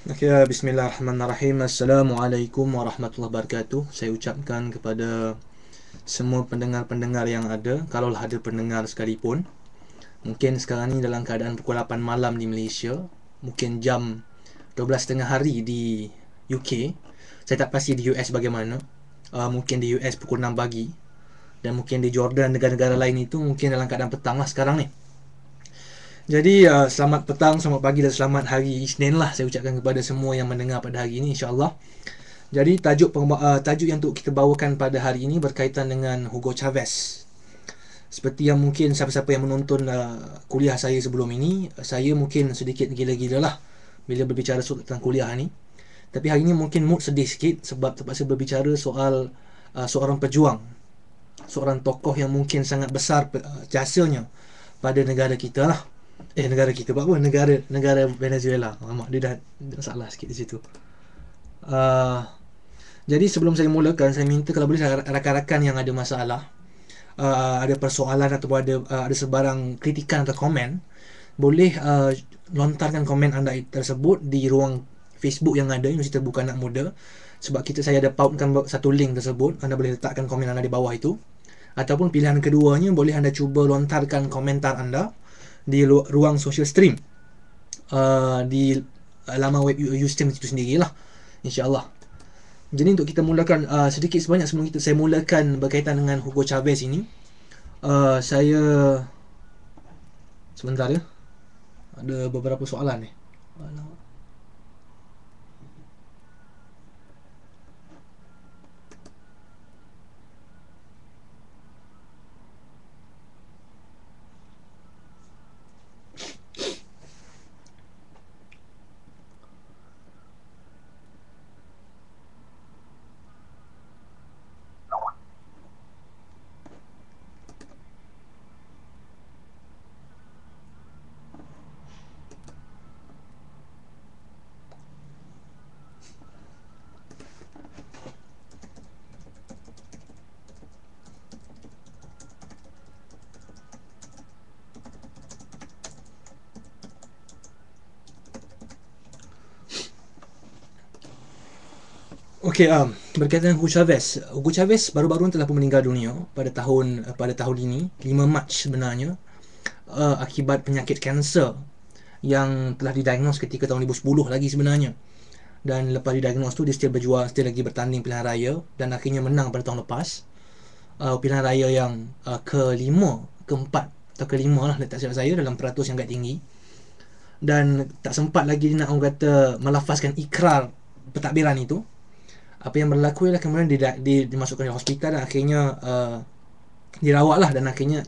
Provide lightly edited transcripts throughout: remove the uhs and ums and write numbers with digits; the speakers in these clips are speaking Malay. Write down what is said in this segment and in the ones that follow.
Okay, bismillahirrahmanirrahim. Assalamualaikum warahmatullahi wabarakatuh. Saya ucapkan kepada semua pendengar-pendengar yang ada, kalaulah ada pendengar sekalipun. Mungkin sekarang ni dalam keadaan pukul 8 malam di Malaysia, mungkin jam 12.30 hari di UK. Saya tak pasti di US bagaimana. Mungkin di US pukul 6 pagi, dan mungkin di Jordan, negara-negara lain itu mungkin dalam keadaan petang lah sekarang ni. Jadi selamat petang, selamat pagi dan selamat hari Isnin lah saya ucapkan kepada semua yang mendengar pada hari ini, insya-Allah. Jadi tajuk yang untuk kita bawakan pada hari ini berkaitan dengan Hugo Chavez. Seperti yang mungkin siapa-siapa yang menonton kuliah saya sebelum ini, saya mungkin sedikit gila-gila lah bila berbicara tentang kuliah ni. Tapi hari ini mungkin mood sedih sikit sebab terpaksa berbicara soal seorang pejuang, seorang tokoh yang mungkin sangat besar jasanya pada negara kita lah. Negara kita buat apa? Negara Venezuela. Alamak, dia dah salah sikit di situ. Uh, jadi sebelum saya mulakan, saya minta kalau boleh rakan-rakan yang ada masalah, ada persoalan ataupun ada sebarang kritikan atau komen, boleh lontarkan komen anda tersebut di ruang Facebook yang ada, Universiti Terbuka Anak Muda. Sebab saya ada pautkan satu link tersebut, anda boleh letakkan komen anda di bawah itu. Ataupun pilihan keduanya, boleh anda cuba lontarkan komentar anda di ruang social stream, di laman web Ustream itu sendirilah, insya-Allah. Jadi untuk kita mulakan sedikit sebanyak sebelum saya mulakan berkaitan dengan Hugo Chavez ini, saya sebentar ya, ada beberapa soalan ni. Okey, berkaitan dengan Hugo Chavez baru-baru telah pun meninggal dunia pada tahun ini, 5 Mac sebenarnya, akibat penyakit kanser yang telah didiagnos ketika tahun 2010 lagi sebenarnya. Dan lepas didiagnos tu, dia still berjuang, still lagi bertanding pilihan raya dan akhirnya menang pada tahun lepas. Pilihan raya yang kelima, keempat atau kelima lah, tak silap saya, dalam peratus yang agak tinggi. Dan tak sempat lagi nak orang kata melafazkan ikrar pentadbiran itu. Apa yang berlaku ialah kemudian dimasukkan ke hospital dan akhirnya dirawat lah, dan akhirnya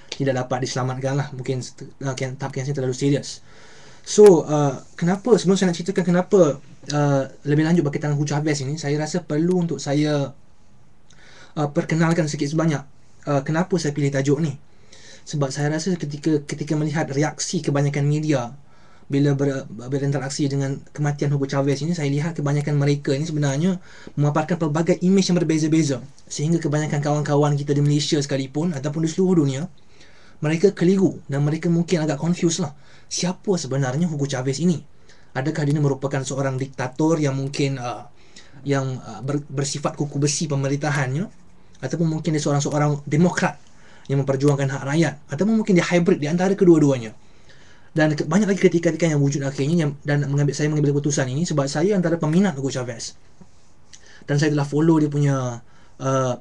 tidak dapat diselamatkan lah. Mungkin tahap kanser terlalu serius. So kenapa, sebelum saya nak ceritakan kenapa lebih lanjut berkaitan dengan Hugo Chavez ini, saya rasa perlu untuk saya perkenalkan sikit sebanyak kenapa saya pilih tajuk ni. Sebab saya rasa ketika melihat reaksi kebanyakan media bila berinteraksi dengan kematian Hugo Chavez ini, saya lihat kebanyakan mereka ini sebenarnya memaparkan pelbagai imej yang berbeza-beza, sehingga kebanyakan kawan-kawan kita di Malaysia sekalipun ataupun di seluruh dunia, mereka keliru dan mereka mungkin agak confused lah. Siapa sebenarnya Hugo Chavez ini? Adakah dia merupakan seorang diktator yang mungkin bersifat kuku besi pemerintahannya, ataupun mungkin dia seorang demokrat yang memperjuangkan hak rakyat, ataupun mungkin dia hybrid di antara kedua-duanya. Dan banyak lagi ketika-ketika yang wujud akhirnya dan saya mengambil keputusan ini sebab saya antara peminat Hugo Chavez, dan saya telah follow dia punya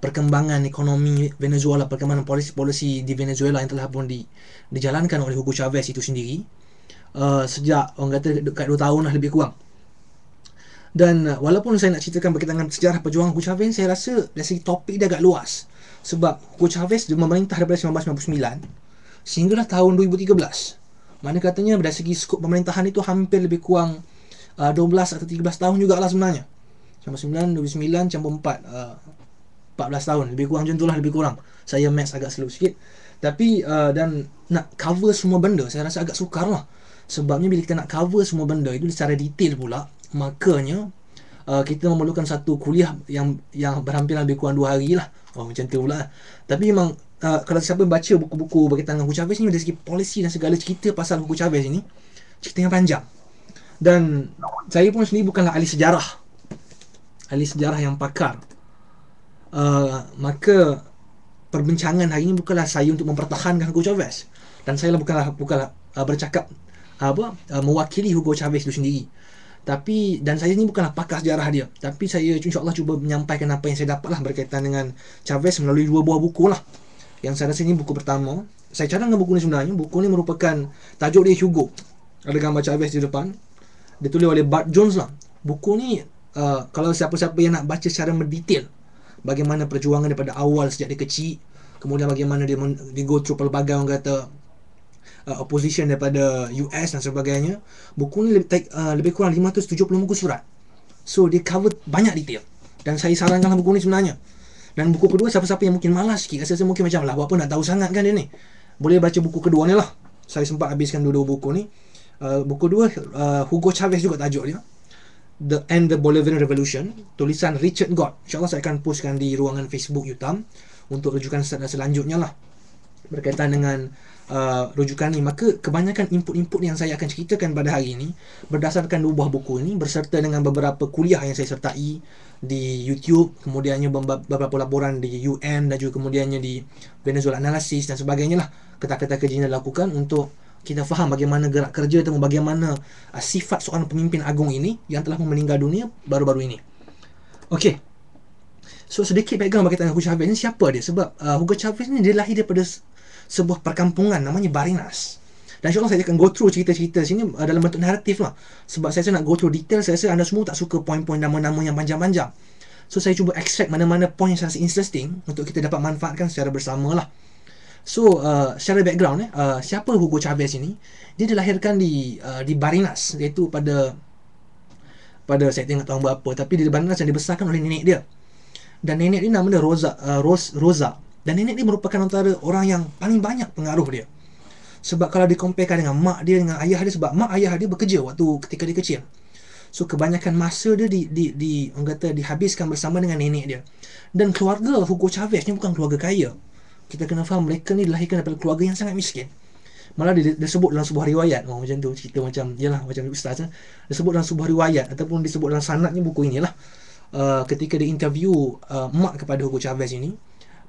perkembangan ekonomi Venezuela, perkembangan polisi-polisi di Venezuela yang telah pun dijalankan oleh Hugo Chavez itu sendiri, sejak orang kata dekat 2 tahun lah lebih kurang. Dan walaupun saya nak ceritakan berkaitan dengan sejarah perjuangan Hugo Chavez, saya rasa dari segi topik dia agak luas. Sebab Hugo Chavez dia memerintah daripada 1999 sehinggalah tahun 2013. Mana katanya dari segi skop pemerintahan itu hampir lebih kurang 12 atau 13 tahun jugalah sebenarnya. 1999 campur 14 tahun, lebih kurang macam tu lah, lebih kurang. Saya maths agak slow sikit. Tapi dan nak cover semua benda, saya rasa agak sukar lah. Sebabnya bila kita nak cover semua benda itu secara detail pula, makanya kita memerlukan satu kuliah yang berhampiran lebih kurang 2 hari lah. Macam tu pula. Tapi memang kalau siapa baca buku-buku berkaitan dengan Hugo Chavez ni, dari segi polisi dan segala cerita pasal Hugo Chavez ini, cerita yang panjang. Dan saya pun sendiri bukanlah ahli sejarah yang pakar. Maka perbincangan hari ini bukanlah saya untuk mempertahankan Hugo Chavez, dan saya bukanlah bercakap mewakili Hugo Chavez itu sendiri. Tapi dan saya ni bukanlah pakar sejarah dia, tapi saya insya-Allah cuba menyampaikan apa yang saya dapatlah berkaitan dengan Chavez melalui 2 buah buku lah. Yang saya rasa ini buku pertama. Saya cadangkan buku ni sebenarnya. Buku ni merupakan, tajuk dia Hugo. Ada gambar Chavez di depan. Ditulis oleh Bart Jones lah. Buku ni kalau siapa-siapa yang nak baca secara mendetail bagaimana perjuangan daripada awal sejak dia kecil, kemudian bagaimana dia go through pelbagai orang kata opposition daripada US dan sebagainya. Buku ni lebih kurang 570 muka surat. So dia cover banyak detail, dan saya sarankanlah buku ni sebenarnya. Dan buku kedua, siapa-siapa yang mungkin malas sikit, rasa mungkin macam lah, buat apa nak tahu sangat kan dia ni, boleh baca buku kedua ni lah. Saya sempat habiskan dua-dua buku ni. Buku dua, Hugo Chavez juga tajuk dia, The End the Bolivarian Revolution, tulisan Richard Gott. InsyaAllah saya akan postkan di ruangan Facebook Yutam untuk rujukan selanjutnya lah berkaitan dengan rujukan ni. Maka kebanyakan input-input yang saya akan ceritakan pada hari ini berdasarkan 2 buah buku ini, berserta dengan beberapa kuliah yang saya sertai di YouTube, kemudiannya beberapa laporan di UN, dan juga kemudiannya di Venezuela Analysis dan sebagainya lah. Kata-kata kerja yang dilakukan untuk kita faham bagaimana gerak kerja atau bagaimana sifat seorang pemimpin agung ini yang telah meninggal dunia baru-baru ini. Okey. So sedikit background berkaitan dengan Hugo Chavez ni. Siapa dia? Sebab Hugo Chavez ni dia lahir daripada sebuah perkampungan namanya Barinas. Dan insyaAllah saya akan go through cerita-cerita sini dalam bentuk naratif lah. Sebab saya nak go through detail, saya rasa anda semua tak suka poin-poin nama-nama yang panjang-panjang. So saya cuba extract mana-mana poin yang saya rasa interesting untuk kita dapat manfaatkan secara bersama lah. So secara background siapa Hugo Chavez ini? Dia dilahirkan di Barinas, iaitu pada saya tengok tahun berapa, tapi di Barinas yang dibesarkan oleh nenek dia. Dan nenek dia nama dia Rosa. Dan nenek dia merupakan antara orang yang paling banyak pengaruh dia. Sebab kalau dikomparekan dengan mak dia, dengan ayah dia, sebab mak ayah dia bekerja waktu ketika dia kecil. So kebanyakan masa dia orang kata dihabiskan bersama dengan nenek dia. Dan keluarga Hugo Chavez ni bukan keluarga kaya. Kita kena faham mereka ni dilahirkan daripada keluarga yang sangat miskin. Malah disebut dalam sebuah riwayat, macam tu cerita macam macam ustaz disebut dalam sebuah riwayat ataupun disebut dalam sanadnya buku inilah. Ketika dia interview mak kepada Hugo Chavez ini,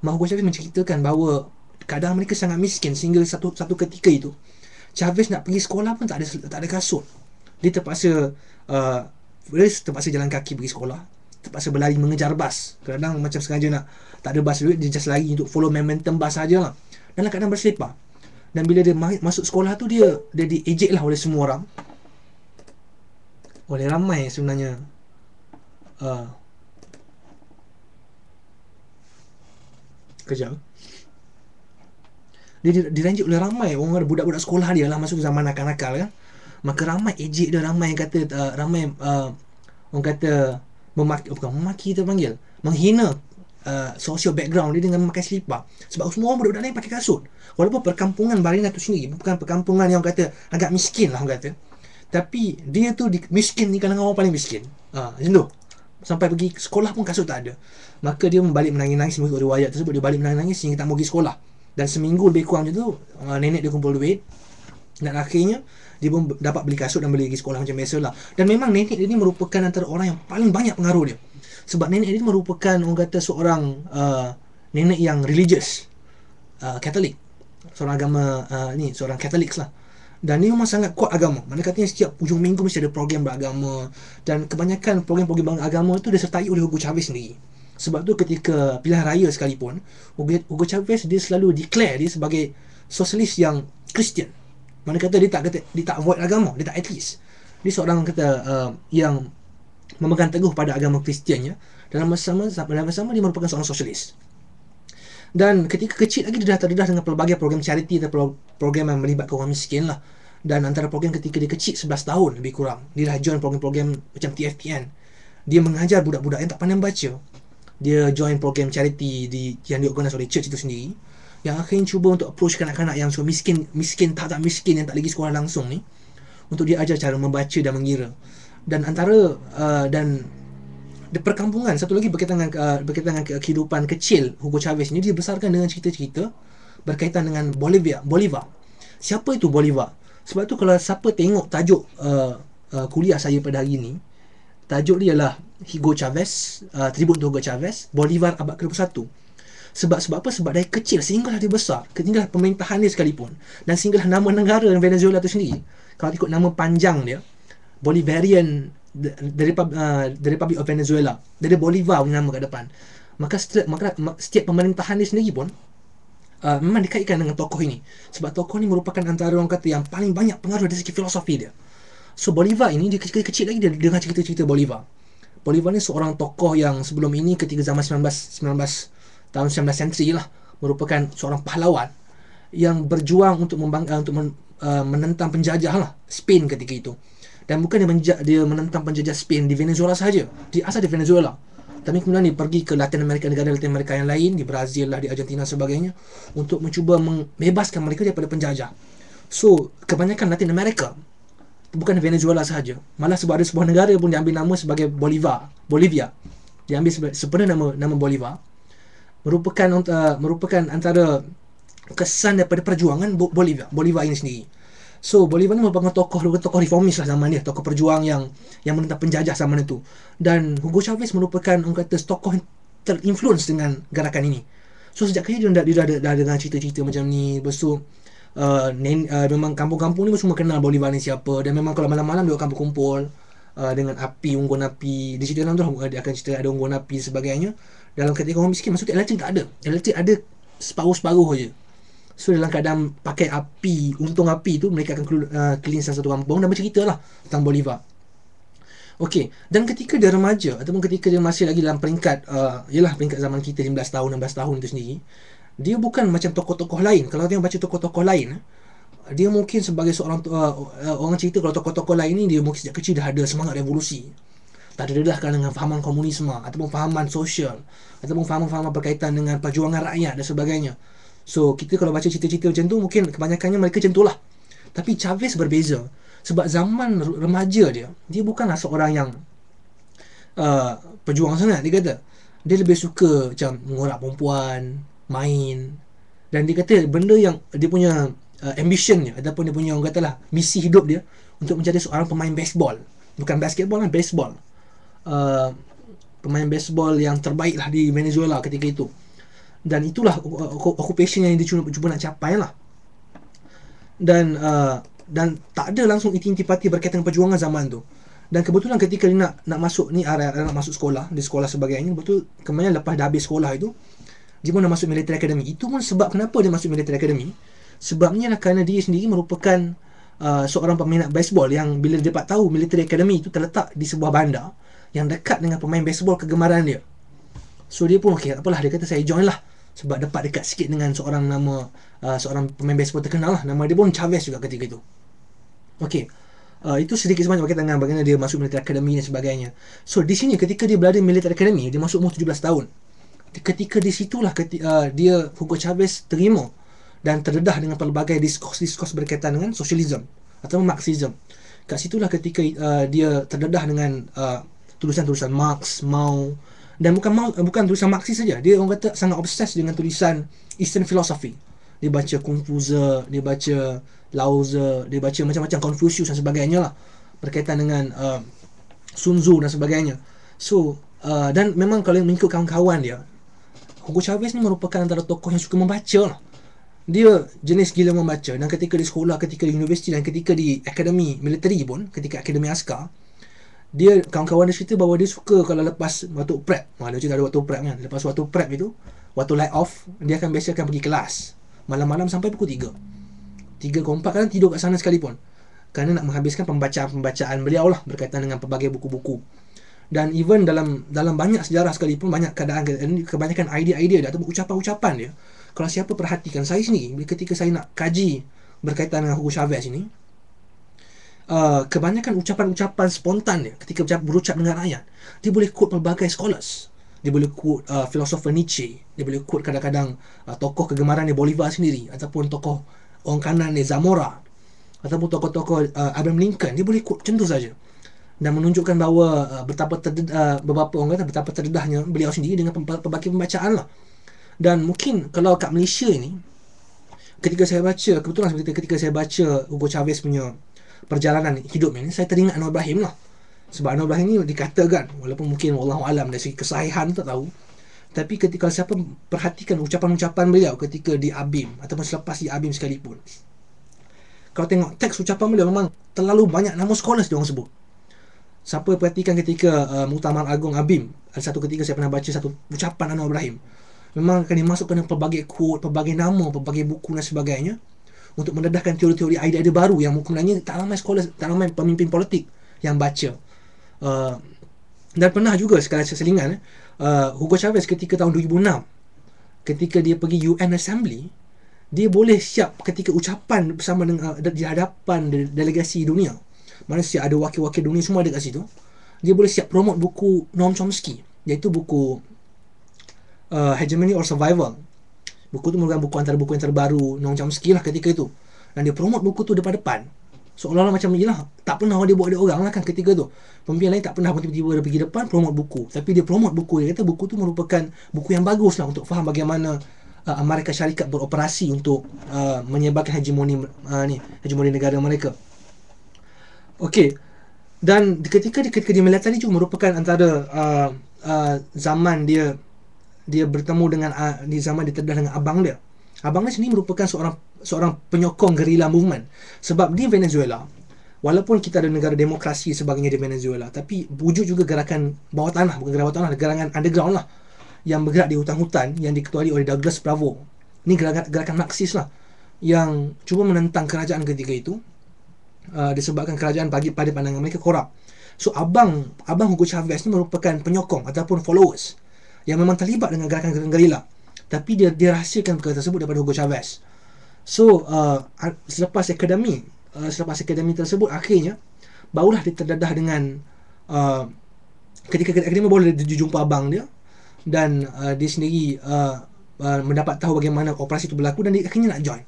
mak Hugo Chavez menceritakan bahawa keadaan mereka sangat miskin sehingga satu ketika itu Chavez nak pergi sekolah pun tak ada kasut. Dia terpaksa jalan kaki pergi sekolah, terpaksa berlari mengejar bas. Kadang macam sengaja nak tak ada bas duit, dia just lari untuk follow momentum bas sajalah. Dalam keadaan berselipar. Dan bila dia masuk sekolah tu, dia diejek lah oleh semua orang, oleh ramai sebenarnya. Kejap. Dia diranjik oleh ramai orang, budak-budak sekolah dia lah, masuk zaman nakal-nakal kan. Maka ramai ejek dia, ramai yang kata orang kata memaki terpanggil, menghina social background dia dengan memakai selipar. Sebab semua orang budak-budak lain pakai kasut. Walaupun perkampungan Barinas tu sendiri bukan perkampungan yang kata agak miskin lah orang kata, tapi dia tu miskin ni kalangan orang paling miskin. Macam tu. Sampai pergi sekolah pun kasut tak ada. Maka dia balik menangis-nangis, mengikut riwayat tersebut dia balik menangis-nangis sehingga tak mau pergi sekolah. Dan seminggu lebih kurang macam tu, nenek dia kumpul duit, dan akhirnya dia pun dapat beli kasut dan boleh pergi sekolah macam biasalah. Dan memang nenek dia ni merupakan antara orang yang paling banyak pengaruh dia. Sebab nenek dia merupakan orang kata seorang nenek yang religious, Katolik, seorang agama seorang Katolik lah. Dan dia memang sangat kuat agama. Mana katanya setiap hujung minggu mesti ada program beragama, dan kebanyakan program-program agama tu disertai oleh Hugo Chavez sendiri. Sebab tu ketika pilihan raya sekalipun, Hugo Chavez dia selalu declare dia sebagai sosialis yang Kristian. Mana kata dia tak avoid agama, dia tak atheist. Dia seorang kata yang memegang teguh pada agama Kristiannya. Dalam masa sama dia merupakan seorang sosialis. Dan ketika kecil lagi dia dah terdedah dengan pelbagai program charity atau program yang melibatkan orang miskin lah. Dan antara program ketika dia kecil 11 tahun lebih kurang, dia dah join program-program macam TFPN. Dia mengajar budak-budak yang tak pandai baca. Dia join program charity yang diorganisasi oleh church itu sendiri, yang akhirnya cuba untuk approach kanak-kanak yang miskin tak miskin, yang tak lagi sekolah langsung ni, untuk dia ajar cara membaca dan mengira. Dan antara dan di perkampungan, satu lagi berkaitan dengan kehidupan kecil Hugo Chavez ni, dia besarkan dengan cerita-cerita berkaitan dengan Bolivar. Siapa itu Bolivar? Sebab tu kalau siapa tengok tajuk kuliah saya pada hari ini. Tajuk dia ialah Hugo Chavez, tribut untuk Hugo Chavez, Bolivar abad ke-21. Sebab apa? Sebab dari kecil sehinggalah dia besar, sehinggalah pemerintahan dia sekalipun, dan sehinggalah nama negara Venezuela tu sendiri, kalau ikut nama panjang dia, Bolivarian, the Republic of Venezuela, dia ada Bolivar punya nama kat depan. Maka setiap pemerintahan dia sendiri pun memang dikaitkan dengan tokoh ini. Sebab tokoh ni merupakan antara orang kata yang paling banyak pengaruh dari segi filosofi dia. So Bolivar ini, dia kecil lagi dia dengar cerita-cerita Bolivar. Bolivar ni seorang tokoh yang sebelum ini ketika zaman 19 tahun 19th century lah, merupakan seorang pahlawan yang berjuang untuk menentang penjajah lah Spain ketika itu. Dan bukan dia menentang penjajah Spain di Venezuela sahaja. Dia asal di Venezuela, tapi kemudian dia pergi ke Latin America, negara Latin America yang lain, di Brazil lah, di Argentina sebagainya, untuk mencuba membebaskan mereka daripada penjajah. So kebanyakan Latin America, bukan Venezuela sahaja, malah sebab ada sebuah negara pun diambil nama sebagai Bolivia. Diambil sebenarnya nama Bolivar, merupakan antara kesan daripada perjuangan Bolivar ini sendiri. So Bolivar ni merupakan tokoh reformis lah zaman dia, tokoh perjuang yang menentang penjajah zaman itu. Dan Hugo Chavez merupakan orang kata tokoh yang terinfluence dengan gerakan ini. So sejak kecil dia dah dengar cerita-cerita macam ni. Lepas tu memang kampung-kampung ni semua kenal Bolivar ni siapa. Dan memang kalau malam-malam dia akan berkumpul dengan unggun api. Di cerita dalam tu dia akan cerita ada unggun api sebagainya. Dalam ketika orang miskin, maksudnya elektrik tak ada. Elektrik ada separuh-separuh je. So dalam keadaan pakai api, untung api tu, mereka akan clean salah satu kampung dan bercerita lah tentang Bolivar. Okey, dan ketika dia remaja ataupun ketika dia masih lagi dalam peringkat yalah peringkat zaman kita 15 tahun 16 tahun itu sendiri, dia bukan macam tokoh-tokoh lain. Kalau tengok baca tokoh-tokoh lain, dia mungkin sebagai seorang orang cerita kalau tokoh-tokoh lain ni dia mungkin sejak kecil dah ada semangat revolusi, tak dedahkan dengan fahaman komunisme ataupun fahaman sosial ataupun fahaman berkaitan dengan perjuangan rakyat dan sebagainya. So kita kalau baca cerita-cerita macam tu, mungkin kebanyakannya mereka macam tu lah. Tapi Chavez berbeza. Sebab zaman remaja dia bukanlah seorang yang pejuang sangat. Dia kata dia lebih suka macam mengorak perempuan, main. Dan dia kata benda yang dia punya ambition dia ataupun dia punya orang katalah misi hidup dia untuk menjadi seorang pemain baseball. Bukan basketball lah, baseball. Pemain baseball yang terbaik lah di Venezuela ketika itu. Dan itulah occupation yang dia cuba nak capai lah. Dan tak ada langsung inti-inti berkaitan dengan perjuangan zaman tu. Dan kebetulan ketika dia nak masuk ni, nak masuk sekolah, di sekolah sebagainya, betul kemudian lepas dah habis sekolah itu, dia pun dah masuk military academy. Itu pun sebab kenapa dia masuk military academy, sebabnya lah kerana dia sendiri merupakan seorang peminat baseball yang bila dia dapat tahu military academy itu terletak di sebuah bandar yang dekat dengan pemain baseball kegemaran dia. So dia pun okey, apalah, dia kata saya join lah sebab dapat dekat sikit dengan seorang seorang pemain baseball terkenal lah. Nama dia pun Chavez juga ketika itu. Okey, itu sedikit sebanyak berkaitan dengan bagaimana dia masuk military academy dan sebagainya. So di sini ketika dia berada di military academy, dia masuk umur 17 tahun. Ketika di situlah dia Hugo Chavez terima dan terdedah dengan pelbagai diskurs berkaitan dengan sosialisme atau Marxism. Kat situlah ketika dia terdedah dengan tulisan-tulisan Marx, Mao, dan bukan tulisan Marxis saja. Dia orang kata sangat obses dengan tulisan Eastern philosophy. Dia baca Confucius, dia baca Lao Tzu, dia baca macam-macam Confucius dan sebagainya lah, berkaitan dengan Sun Tzu dan sebagainya. So dan memang kalau mengikut kawan-kawan dia, Hugo Chavez ni merupakan antara tokoh yang suka membaca lah. Dia jenis gila membaca. Dan ketika di sekolah, ketika di universiti dan ketika di akademi military pun, ketika akademi askar, dia, kawan-kawan dia cerita bahawa dia suka kalau lepas waktu prep, dia cerita ada waktu prep kan, lepas waktu prep itu, waktu light off, dia akan biasa pergi kelas malam-malam sampai pukul 3 ke 4, kadang tidur kat sana sekalipun, kerana nak menghabiskan pembacaan beliau lah berkaitan dengan pelbagai buku-buku. Dan even dalam banyak sejarah sekalipun, banyak kebanyakan idea-idea dia atau ucapan-ucapan dia, kalau siapa perhatikan, saya sendiri ketika saya nak kaji berkaitan dengan Hugo Chavez ini, kebanyakan ucapan-ucapan spontan dia ketika berucap dengan rakyat, dia boleh quote pelbagai scholars. Dia boleh quote filosofer Nietzsche, dia boleh quote kadang-kadang tokoh kegemaran dia Bolivar sendiri, ataupun tokoh orang kanan dia Zamora, ataupun tokoh-tokoh Abraham Lincoln. Dia boleh quote macam tu saja, dan menunjukkan bahawa betapa terdedahnya beliau sendiri dengan pelbagai pembacaan lah. Dan mungkin kalau kat Malaysia ini, ketika saya baca, kebetulan ketika saya baca Hugo Chavez punya perjalanan hidup ini, saya teringat Anwar Ibrahim lah. Sebab Anwar Ibrahim ni dikatakan, walaupun mungkin wallahualam dari segi kesahihan tak tahu, tapi ketika siapa perhatikan ucapan-ucapan beliau ketika di ABIM ataupun selepas di ABIM sekalipun, kalau tengok teks ucapan beliau, memang terlalu banyak nama scholars dia orang sebut. Siapa perhatikan ketika Muktamar Agung ABIM, ada satu ketika saya pernah baca satu ucapan Anwar Ibrahim, memang akan dimasukkan dengan pelbagai quote, pelbagai nama, pelbagai buku dan sebagainya, untuk mendedahkan teori-teori idea-idea baru yang sebenarnya tak ramai scholars, tak ramai pemimpin politik yang baca. Dan pernah juga sekali selingan, Hugo Chavez ketika tahun 2006, ketika dia pergi UN Assembly, dia boleh siap ketika ucapan bersama dengan di hadapan delegasi dunia, mana siap ada wakil-wakil dunia semua ada kat situ, dia boleh siap promote buku Noam Chomsky, iaitu buku Hegemony or Survival. Buku tu merupakan buku antara buku yang terbaru Noam Chomsky lah ketika itu, dan dia promote buku tu depan-depan, seolah-olah macam yelah, tak pernah dia buat ada orang lah kan ketika tu. Pemimpin lain tak pernah tiba-tiba dia pergi depan promote buku, tapi dia promote buku. Dia kata buku tu merupakan buku yang bagus lah untuk faham bagaimana Amerika Syarikat beroperasi untuk menyebarkan hegemoni negara mereka. Okey. Dan ketika dia military juga merupakan antara zaman dia bertemu dengan di zaman dia terdedah dengan abang dia. Abang dia sendiri merupakan seorang penyokong guerrilla movement. Sebab di Venezuela, walaupun kita ada negara demokrasi sebagainya di Venezuela, tapi wujud juga gerakan bawah tanah, bukan gerakan bawah tanah, gerakan underground lah, yang bergerak di hutan-hutan yang diketuai oleh Douglas Bravo. Ini gerakan Marxis lah, yang cuba menentang kerajaan ketika itu, disebabkan kerajaan bagi pada pandangan mereka korup. So abang Hugo Chavez ni merupakan penyokong ataupun followers yang memang terlibat dengan gerakan gerila, tapi dia rahsiakan perkara tersebut daripada Hugo Chavez. So selepas akademi tersebut, akhirnya barulah dia terdedah dengan ketika akademi baru dia jumpa abang dia, dan dia sendiri mendapat tahu bagaimana operasi itu berlaku, dan dia akhirnya nak join.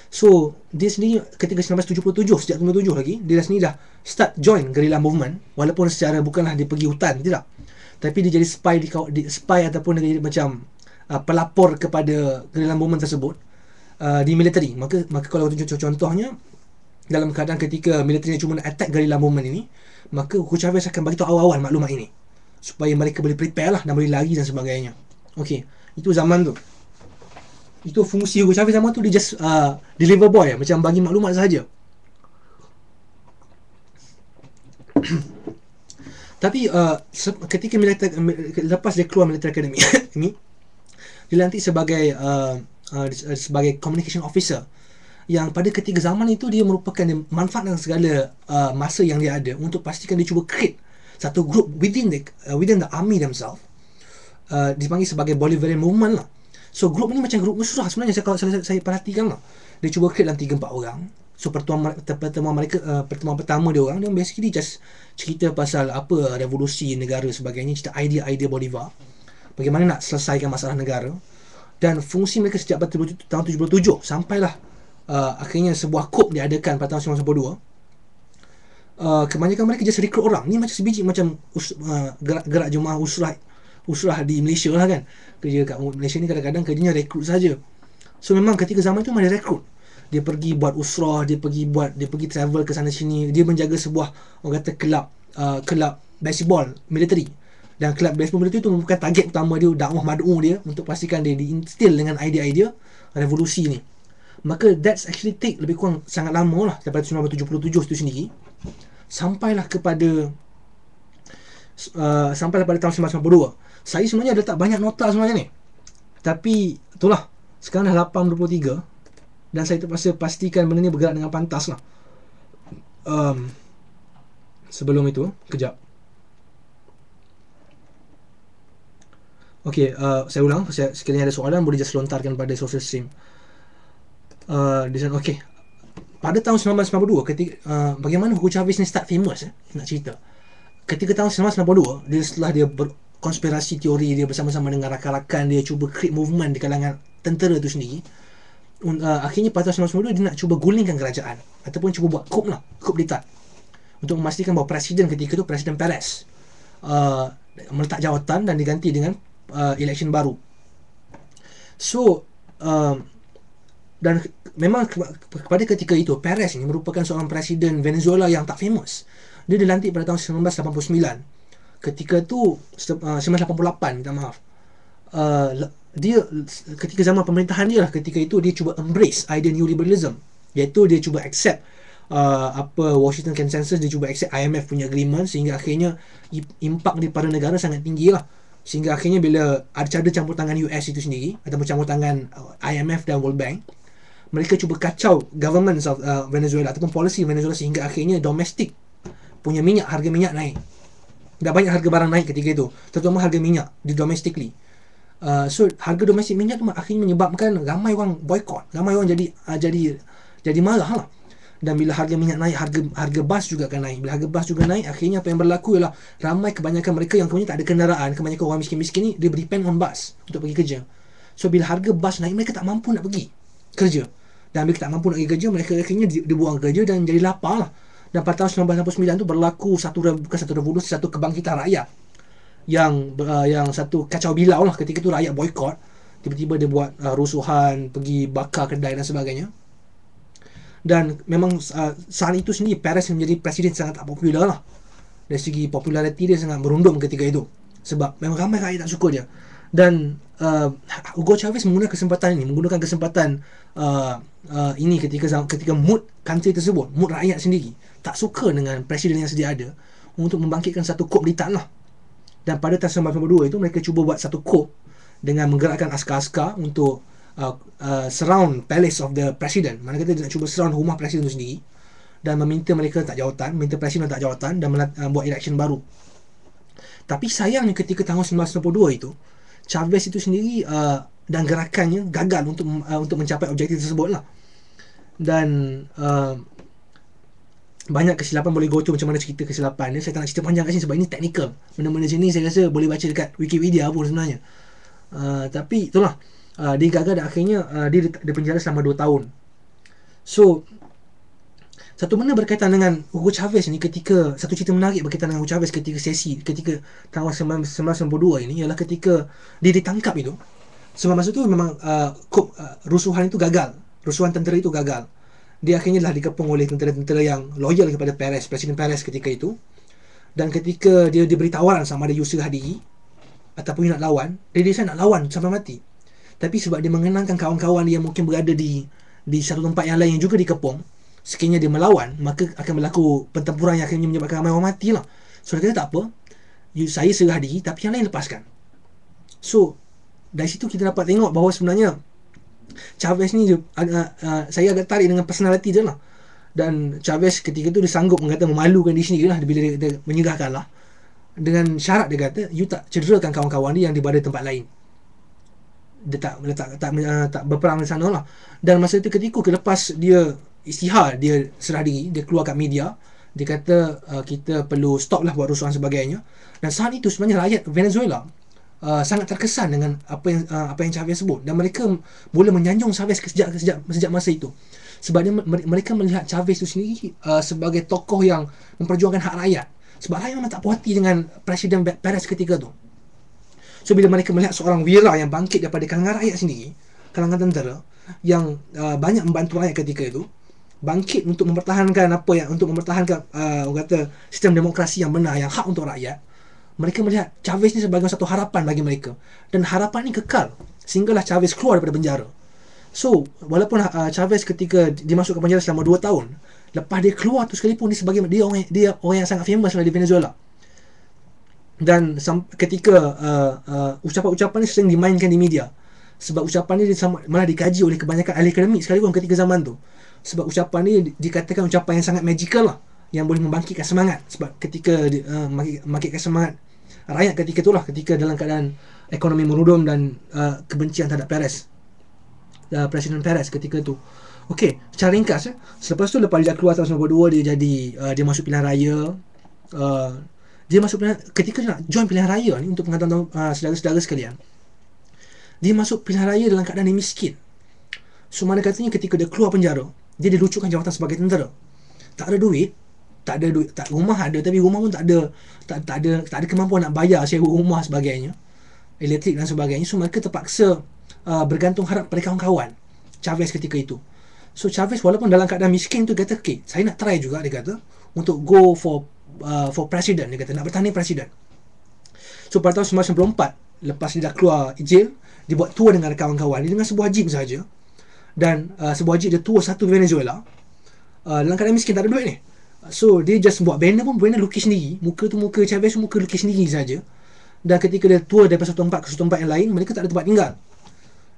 So dia sendiri ketika 1977, sejak 1977 lagi, dia sendiri dah start join guerrilla movement, walaupun secara bukanlah dia pergi hutan, tidak, tapi dia jadi spy ataupun dia jadi macam pelapor kepada guerrilla movement tersebut di military. Maka kalau contohnya dalam keadaan ketika military cuma nak attack guerrilla movement ini, maka Hugo Chavez akan bagi tahu awal-awal maklumat ini supaya mereka boleh prepare lah dan boleh lari dan sebagainya. Okey, itu zaman tu. Itu fungsi Hugo Chavez zaman tu, dia just deliver boy, macam bagi maklumat sahaja. Tapi ketika lepas dia keluar military academy ini, dia dilantik sebagai communication officer, yang pada ketika zaman itu dia merupakan manfaatkan segala masa yang dia ada untuk pastikan dia cuba create satu group within the army themselves, dipanggil sebagai Bolivarian movement lah. So group ni macam group mesra sebenarnya, kalau saya perhatikan lah, dia cuba create dalam 3-4 orang. So pertemuan pertama dia orang basically just cerita pasal apa revolusi negara sebagainya, cerita idea Bolivar, bagaimana nak selesaikan masalah negara. Dan fungsi mereka sejak tahun 77 sampailah akhirnya sebuah coup diadakan pada tahun 1992. Kebanyakan mereka just rekrut orang. Ni macam sebiji macam gerak jemaah usrah di Malaysia lah kan. Kerja kat Malaysia ni kadang-kadang kerjanya rekrut saja. So memang ketika zaman tu memang dia rekrut. Dia pergi buat usrah, dia pergi travel ke sana sini. Dia menjaga sebuah, orang kata, kelab baseball military. Dan kelab baseball military tu merupakan target utama dia, dakwah mad'u dia, untuk pastikan dia diinstil dengan idea-idea revolusi ni. Maka that's actually take lebih kurang sangat lama lah, daripada 1977 tu sendiri, sampailah pada tahun 1992. Saya sebenarnya ada letak banyak nota sebenarnya ni, tapi itulah, sekarang dah 8.23 dan saya terpaksa pastikan benda ni bergerak dengan pantas lah. Sebelum itu, kejap. Okey, saya ulang. Sekiranya ada soalan boleh just lontarkan pada social stream. Okey. Pada tahun 1992, ketika bagaimana Hugo Chavez ni start famous, nak cerita. Ketika tahun 1992, setelah dia berkonspirasi teori dia bersama-sama dengan rakan-rakan dia, cuba create movement di kalangan tentera tu sendiri. Akhirnya pada tahun 1992 dia nak cuba gulingkan kerajaan, ataupun cuba buat coup d'etat, untuk memastikan bahawa presiden ketika itu, Presiden Perez, meletak jawatan dan diganti dengan election baru. So dan memang kepada ketika itu Perez ini merupakan seorang presiden Venezuela yang tak famous. Dia dilantik pada tahun 1989. Ketika tu 1988, minta maaf. Dia ketika zaman pemerintahan dia lah, ketika itu dia cuba embrace idea neoliberalism, iaitu dia cuba accept apa Washington Consensus, dia cuba accept IMF punya agreement, sehingga akhirnya impak daripada negara sangat tinggi lah, sehingga akhirnya bila ada campur tangan US itu sendiri ataupun campur tangan IMF dan World Bank, mereka cuba kacau governments of Venezuela ataupun policy Venezuela, sehingga akhirnya domestik punya minyak, harga minyak naik. Dah banyak harga barang naik ketika itu, terutama harga minyak di domestically. So harga domestik minyak tu akhirnya menyebabkan ramai orang boycott, ramai orang jadi marah lah. Dan bila harga minyak naik, harga bas juga akan naik. Bila harga bas juga naik, akhirnya apa yang berlaku ialah ramai, kebanyakan mereka yang kemudian tak ada kenderaan, kebanyakan orang miskin-miskin ni dia depend on bus untuk pergi kerja. So bila harga bas naik, mereka tak mampu nak pergi kerja. Dan bila tak mampu nak pergi kerja, mereka akhirnya dibuang kerja dan jadi lapar lah. Dan pada tahun 1989 tu berlaku bukan satu revolusi, satu kebangkitan rakyat yang satu kacau bilau lah. Ketika tu rakyat boycott, tiba-tiba dia buat rusuhan, pergi bakar kedai dan sebagainya. Dan memang saat itu sendiri Perez menjadi presiden sangat tak popular lah. Dari segi populariti dia sangat merundum ketika itu, sebab memang ramai rakyat tak suka dia. Dan Hugo Chavez menggunakan kesempatan ini ketika mood country tersebut, mood rakyat sendiri tak suka dengan presiden yang sedia ada, untuk membangkitkan satu coup militan lah. Dan pada tahun 1992 itu mereka cuba buat satu coup dengan menggerakkan askar-askar untuk surround palace of the president. Mana kata dia nak cuba surround rumah presiden itu sendiri dan meminta mereka tak jawatan, minta presiden tak jawatan dan buat election baru. Tapi sayangnya ketika tahun 1992 itu, Chavez itu sendiri dan gerakannya gagal untuk mencapai objektif tersebut lah. Dan banyak kesilapan, boleh go to macam mana cerita kesilapan ni. Saya tak nak cerita panjang kat sini sebab ini technical. Benda-benda macam ni saya rasa boleh baca dekat Wikipedia pun sebenarnya. Tapi itulah, dia gagal dan akhirnya dia penjara selama 2 tahun. So satu benda berkaitan dengan Hugo Chavez ni, satu cerita menarik berkaitan dengan Hugo Chavez ketika tahun 1992 ini ialah ketika dia ditangkap itu. Sebab masa tu memang rusuhan itu gagal, rusuhan tentera itu gagal. Dia akhirnya lah dikepung oleh tentera-tentera yang loyal kepada Presiden Perez ketika itu. Dan ketika dia diberi tawaran sama ada you serah diri ataupun you nak lawan, dia decide nak lawan sampai mati. Tapi sebab dia mengenangkan kawan-kawan dia yang mungkin berada di satu tempat yang lain yang juga dikepung, sekiranya dia melawan, maka akan berlaku pertempuran yang akhirnya menyebabkan ramai orang mati lah. So dia kata tak apa, saya serah diri tapi yang lain lepaskan. So dari situ kita dapat tengok bahawa sebenarnya Chavez ni saya agak tarik dengan personality dia lah. Dan Chavez ketika tu dia sanggup memalukan diri sendiri lah bila dia menyerah kalah, dengan syarat dia kata you tak cederakan kawan-kawan dia yang di berada tempat lain. Dia tak berperang di sana lah. Dan masa itu ketika lepas dia istihar, dia serah diri, dia keluar kat media, dia kata kita perlu stop lah buat rusuhan sebagainya. Dan saat itu sebenarnya rakyat Venezuela sangat terkesan dengan apa yang Chavez sebut, dan mereka boleh menyanjung Chavez sejak masa itu. Sebab mereka melihat Chavez itu sendiri sebagai tokoh yang memperjuangkan hak rakyat. Sebab rakyat memang tak puas hati dengan Presiden Perez ketika tu. So bila mereka melihat seorang wira yang bangkit daripada kalangan rakyat sendiri, kalangan tentera yang banyak membantu rakyat ketika itu, bangkit untuk mempertahankan orang kata sistem demokrasi yang benar, yang hak untuk rakyat, mereka melihat Chavez ni sebagai satu harapan bagi mereka. Dan harapan ni kekal sehinggalah Chavez keluar daripada penjara. So walaupun Chavez ketika dimasukkan penjara selama 2 tahun, lepas dia keluar tu sekalipun, dia orang yang sangat famous di Venezuela. Dan ketika ucapan-ucapan ni sering dimainkan di media, sebab ucapan ni malah dikaji oleh kebanyakan ahli akademik sekalipun ketika zaman tu. Sebab ucapan ni dikatakan ucapan yang sangat magical lah, yang boleh membangkitkan semangat. Sebab ketika membangkitkan semangat rakyat ketika itulah, ketika dalam keadaan ekonomi merudum dan kebencian terhadap Presiden Perez ketika tu. Okey, secara ringkas selepas tu, lepas dia keluar tahun 1992, dia masuk pilihan raya. Ketika dia nak join pilihan raya ni, untuk pengetahuan saudara-saudara sekalian, dia masuk pilihan raya dalam keadaan dia miskin. So mana katanya ketika dia keluar penjara, dia dilucutkan jawatan sebagai tentera. Tak ada duit, rumah ada tapi rumah pun tak ada kemampuan nak bayar sewa rumah sebagainya, elektrik dan sebagainya. So mereka terpaksa bergantung harap pada kawan-kawan Chavez ketika itu. So Chavez walaupun dalam keadaan miskin tu kata, okay, saya nak try juga, dia kata, untuk go for president, dia kata nak bertanding presiden. So pada tahun 1994, lepas dia dah keluar jail, dia buat tour dengan kawan-kawan dia dengan sebuah jeep sahaja. Dan sebuah jeep dia tour satu Venezuela, dalam keadaan miskin, tak ada duit ni. So dia just buat banner pun, banner lukis sendiri, muka tu muka Chavez, muka lukis sendiri saja. Dan ketika dia tour daripada satu tempat ke satu tempat yang lain, mereka tak ada tempat tinggal,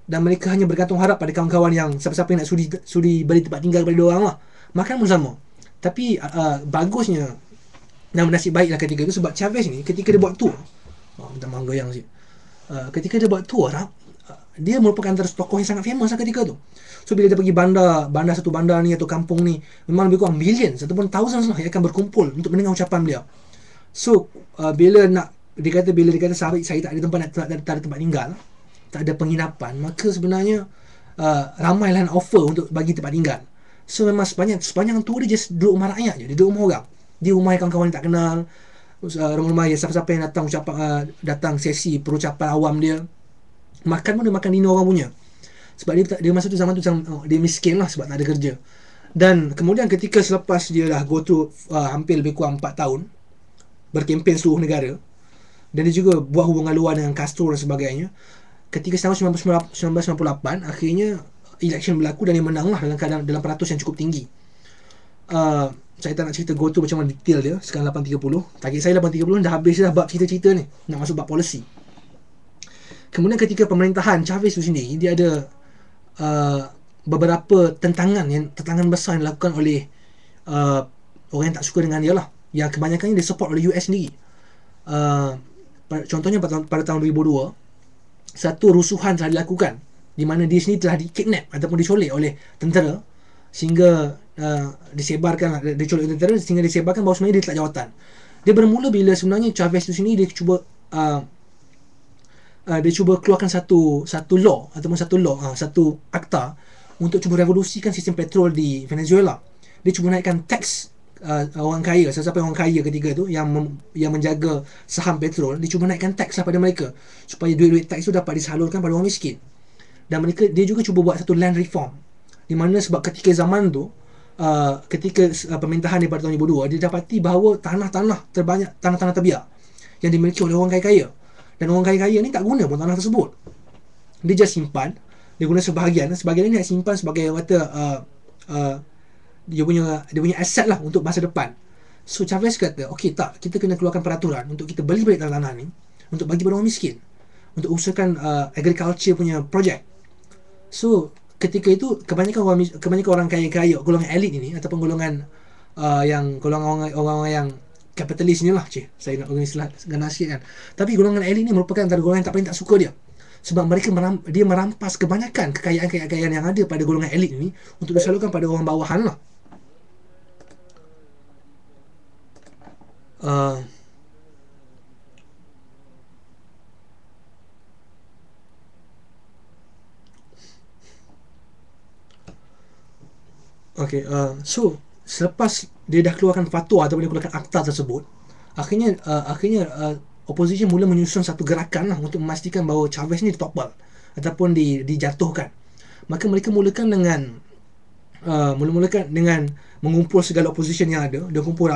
dan mereka hanya bergantung harap pada kawan-kawan yang siapa-siapa yang nak sudi beri tempat tinggal kepada diorang lah. Makan pun sama. Tapi bagusnya dan bernasib baiklah ketika itu, sebab Chavez ni ketika dia buat tour, minta maaf goyang sikit, ketika dia buat tour, dia merupakan antara tokoh yang sangat famous lah ketika tu. So bila dia pergi satu bandar ni atau kampung ni, memang lebih kurang millions ataupun thousands lah yang akan berkumpul untuk mendengar ucapan beliau. So bila dia kata saya tak ada tempat tak ada tempat tinggal, tak ada penginapan, maka sebenarnya ramailah offer untuk bagi tempat tinggal. So memang sepanjang tour dia just duduk rumah rakyat je, dia duduk rumah orang, dia rumah kawan-kawan yang tak kenal, rumah yang siapa-siapa yang datang sesi perucapan awam dia. Makan pun dia makan dina orang punya, sebab dia masa tu, zaman tu dia miskin lah sebab tak ada kerja. Dan kemudian ketika selepas dia dah go through hampir lebih kurang 4 tahun berkempen seluruh negara, dan dia juga buat hubungan luar dengan Castro dan sebagainya, ketika tahun 1998 akhirnya election berlaku dan dia menang lah dalam peratus yang cukup tinggi. Saya tak nak cerita go through macam mana detail dia. Sekarang 8.30, target saya 8.30 dah habis dah bab cerita-cerita ni, nak masuk bab policy. Kemudian ketika pemerintahan Chavez tu sendiri, dia ada beberapa tentangan besar yang dilakukan oleh orang yang tak suka dengan dia lah, yang kebanyakannya dia support oleh US sendiri. Contohnya pada tahun 2002, satu rusuhan telah dilakukan di mana dia sendiri telah di-kidnap ataupun dicolek oleh tentera, sehingga dicolek tentera sehingga disebarkan bahawa sebenarnya dia tak jawatan. Dia bermula bila sebenarnya Chavez tu sendiri dia cuba keluarkan satu law ataupun satu akta untuk cuba revolusikan sistem petrol di Venezuela. Dia cuba naikkan tax orang kaya, siapa orang kaya ketika tu yang menjaga saham petrol, dia cuba naikkan tax lah pada mereka supaya duit-duit tax tu dapat disalurkan pada orang miskin. Dan dia juga cuba buat satu land reform, di mana sebab ketika zaman tu ketika pemerintahan dia pada tahun 2002, dia dapati bahawa tanah-tanah terbanyak, tanah-tanah terbiak yang dimiliki oleh orang kaya-kaya, dan orang kaya-kaya ni tak guna pun tanah tersebut. Dia just simpan, dia guna sebahagian ni nak simpan sebagai dia punya aset lah untuk masa depan. So Chavez kata, okey tak, kita kena keluarkan peraturan untuk kita beli balik tanah ni untuk bagi pada orang miskin, untuk usahakan agriculture punya projek. So ketika itu kebanyakan orang kaya-kaya, golongan elit ini ataupun golongan orang yang kapitalis ni lah, saya nak guna istilah ganas sikit kan, tapi golongan elit ni merupakan antara golongan yang paling tak suka dia, sebab dia merampas kebanyakan kekayaan yang ada pada golongan elit ni untuk disalurkan pada orang bawahan lah. So selepas dia dah keluarkan fatwa ataupun dia keluarkan akta tersebut, akhirnya opposition mula menyusun satu gerakan lah untuk memastikan bahawa Chavez ni ditopple ataupun dijatuhkan. Maka mereka mulakan dengan mengumpul segala opposition yang ada, dia kumpul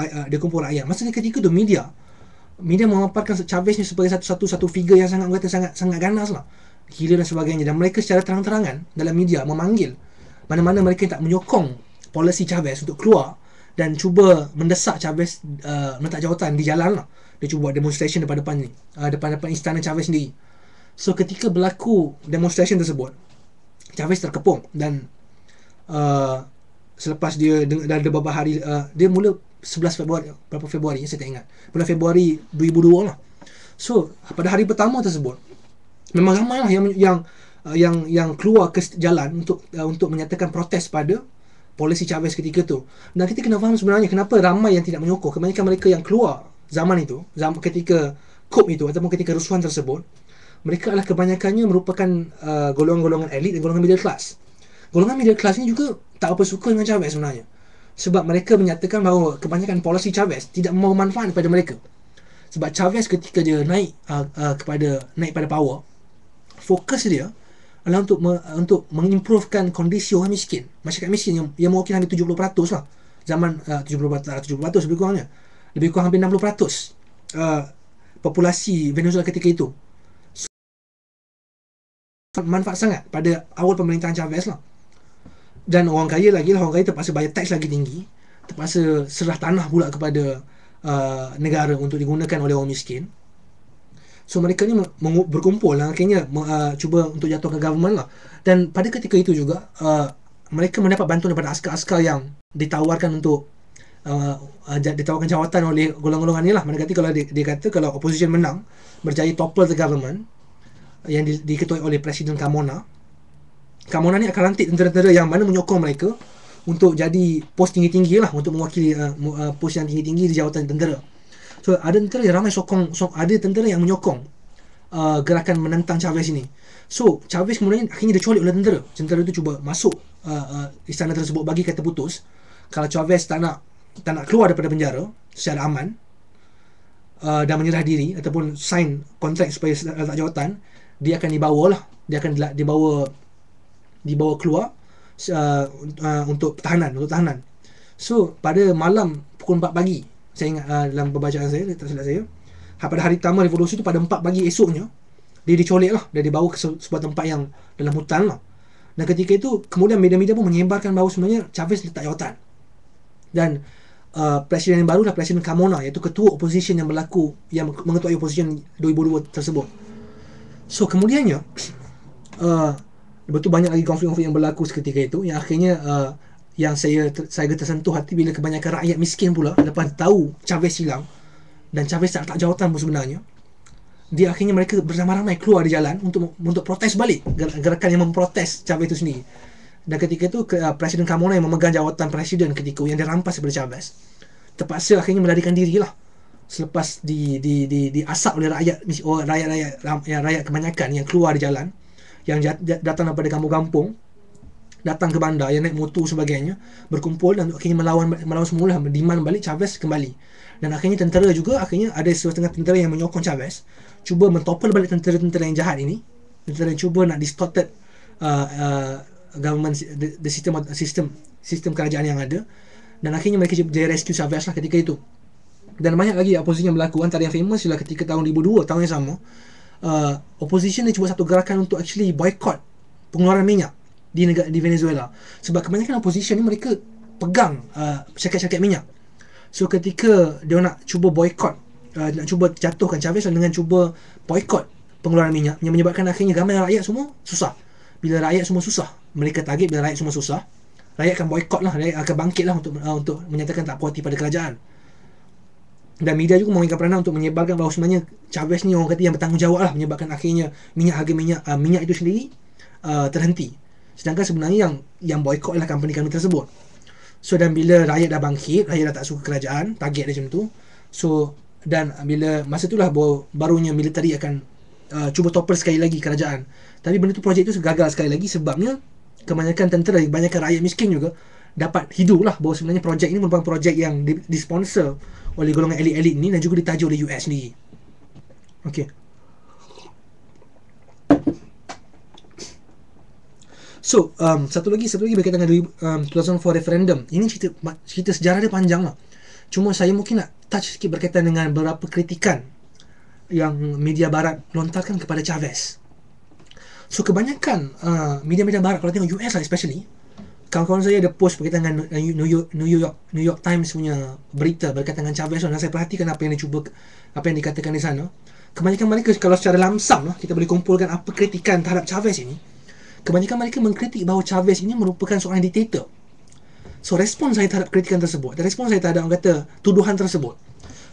rakyat. Maksudnya ketika tu media memaparkan Chavez ni sebagai satu figure yang sangat ganas lah, gila dan sebagainya, dan mereka secara terang-terangan dalam media memanggil mana-mana mereka yang tak menyokong polisi Chavez untuk keluar dan cuba mendesak Chavez meletak jawatan di jalan lah. Dia cuba buat demonstration depan istana Chavez sendiri. So ketika berlaku demonstration tersebut, Chavez terkepung, dan selepas dia dah ada beberapa hari, dia mula 11 Februari, saya tak ingat, bulan Februari 2002 lah. So pada hari pertama tersebut memang ramai lah yang keluar ke jalan untuk menyatakan protes pada polisi Chavez ketika tu. Dan kita kena faham sebenarnya kenapa ramai yang tidak menyokong. Kebanyakan mereka yang keluar zaman ketika coup itu ataupun ketika rusuhan tersebut, mereka adalah kebanyakannya merupakan golongan-golongan elit dan golongan middle class. Golongan middle class ni juga tak apa suka dengan Chavez sebenarnya, sebab mereka menyatakan bahawa kebanyakan polisi Chavez tidak membawa manfaat kepada mereka. Sebab Chavez ketika dia naik pada power, fokus dia adalah untuk mengimprovekan kondisi orang miskin, masyarakat miskin yang mewakili hampir 70% lah. Zaman 70% lebih kurangnya. Lebih kurang hampir 60% populasi Venezuela ketika itu. Manfaat sangat pada awal pemerintahan Chavez lah. Dan orang kaya lagi lah, orang kaya terpaksa bayar teks lagi tinggi, terpaksa serah tanah pula kepada negara untuk digunakan oleh orang miskin. So mereka ni berkumpul lah, akhirnya cuba untuk jatuhkan government lah. Dan pada ketika itu juga mereka mendapat bantuan daripada askar-askar yang ditawarkan untuk ditawarkan jawatan oleh golongan-golongan ni lah. Mana kata kalau dia kata kalau opposition menang, berjaya topple the government yang diketuai oleh Presiden Carmona ni akan lantik tentera-tentera yang mana menyokong mereka untuk jadi pos tinggi-tinggi lah, untuk mewakili pos yang tinggi-tinggi di jawatan tentera. So ada tentera yang ramai ada tentera yang menyokong gerakan menentang Chavez ini. So Chavez kemudian akhirnya diculik oleh tentera. Tentera itu cuba masuk istana tersebut bagi kata putus kalau Chavez tak nak keluar daripada penjara secara aman dan menyerah diri ataupun sign kontrak supaya letak jawatan, dia akan dibawa keluar untuk tahanan. So pada malam pukul 4 pagi, saya ingat dalam pembacaan saya, tak silap saya, pada hari pertama revolusi tu, pada 4 pagi esoknya dia dicolek lah, dia dibawa ke sebuah tempat yang dalam hutan lah. Dan ketika itu kemudian media-media pun menyebarkan bahawa sebenarnya Chavez letak jawatan. Dan presiden yang baru adalah Presiden Carmona, iaitu ketua opposition yang mengetuai opposition 2002 tersebut. So kemudiannya betul banyak lagi konflik-konflik yang berlaku seketika itu, yang akhirnya yang saya tersentuh hati bila kebanyakan rakyat miskin pula lepas tahu Chavez hilang dan Chavez tak letak jawatan pun sebenarnya, dia akhirnya mereka beramai-ramai keluar di jalan untuk protes balik gerakan yang memprotes Chavez itu sendiri. Dan ketika itu Presiden Carmona yang memegang jawatan presiden ketika yang dirampas daripada Chavez terpaksa akhirnya melarikan diri lah selepas diasap oleh rakyat kebanyakan yang keluar di jalan, yang datang daripada kampung-kampung, datang ke bandar, yang naik motor sebagainya, berkumpul dan akhirnya melawan semula, demand balik Chavez kembali. Dan akhirnya tentera juga, akhirnya ada setengah tentera yang menyokong Chavez, cuba mentopel balik tentera-tentera yang jahat ini, tentera yang cuba nak distorted government, the sistem kerajaan yang ada. Dan akhirnya mereka jaya rescue Chavez lah ketika itu. Dan banyak lagi opposition yang berlaku. Antara yang famous ialah ketika tahun 2002, tahun yang sama, opposition dia cuba satu gerakan untuk actually boycott pengeluaran minyak di Venezuela. Sebab kebanyakan opposition ni mereka pegang syarikat-syarikat minyak. So ketika dia nak cuba boycott, nak cuba jatuhkan Chavez dengan cuba boycott pengeluaran minyak, yang menyebabkan akhirnya ramai rakyat semua susah. Bila rakyat semua susah, mereka target bila rakyat semua susah, rakyat akan boycott lah, rakyat akan bangkit lah untuk menyatakan tak puas hati pada kerajaan. Dan media juga memainkan peranan untuk menyebarkan bahawa sebenarnya Chavez ni orang kata yang bertanggungjawab lah menyebabkan akhirnya harga minyak itu sendiri terhenti. Sedangkan sebenarnya yang boycott adalah company tersebut. So dan bila rakyat dah bangkit, rakyat dah tak suka kerajaan, target dia macam tu. So dan bila masa itulah barunya military akan cuba topple sekali lagi kerajaan. Tapi benda tu, projek tu gagal sekali lagi sebabnya kebanyakan tentera, kebanyakan rakyat miskin juga dapat hidup lah bahawa sebenarnya projek ini merupakan projek yang disponsor oleh golongan elit-elit ni dan juga ditajuk oleh US sendiri. Okay. So satu lagi berkaitan dengan 2004 referendum. Ini cerita sejarah dia panjang lah. Cuma saya mungkin nak touch sikit berkaitan dengan beberapa kritikan yang media barat lontarkan kepada Chavez. So kebanyakan media-media barat, kalau tengok US lah especially, kawan-kawan saya ada post berkaitan dengan New York Times punya berita berkaitan dengan Chavez, dan saya perhatikan apa yang dikatakan di sana. Kebanyakan mereka, kalau secara lamsam lah kita boleh kumpulkan apa kritikan terhadap Chavez ini, kebanyakan mereka mengkritik bahawa Chavez ini merupakan seorang diktator. So respon saya terhadap kritikan tersebut, dan respon saya terhadap orang kata tuduhan tersebut,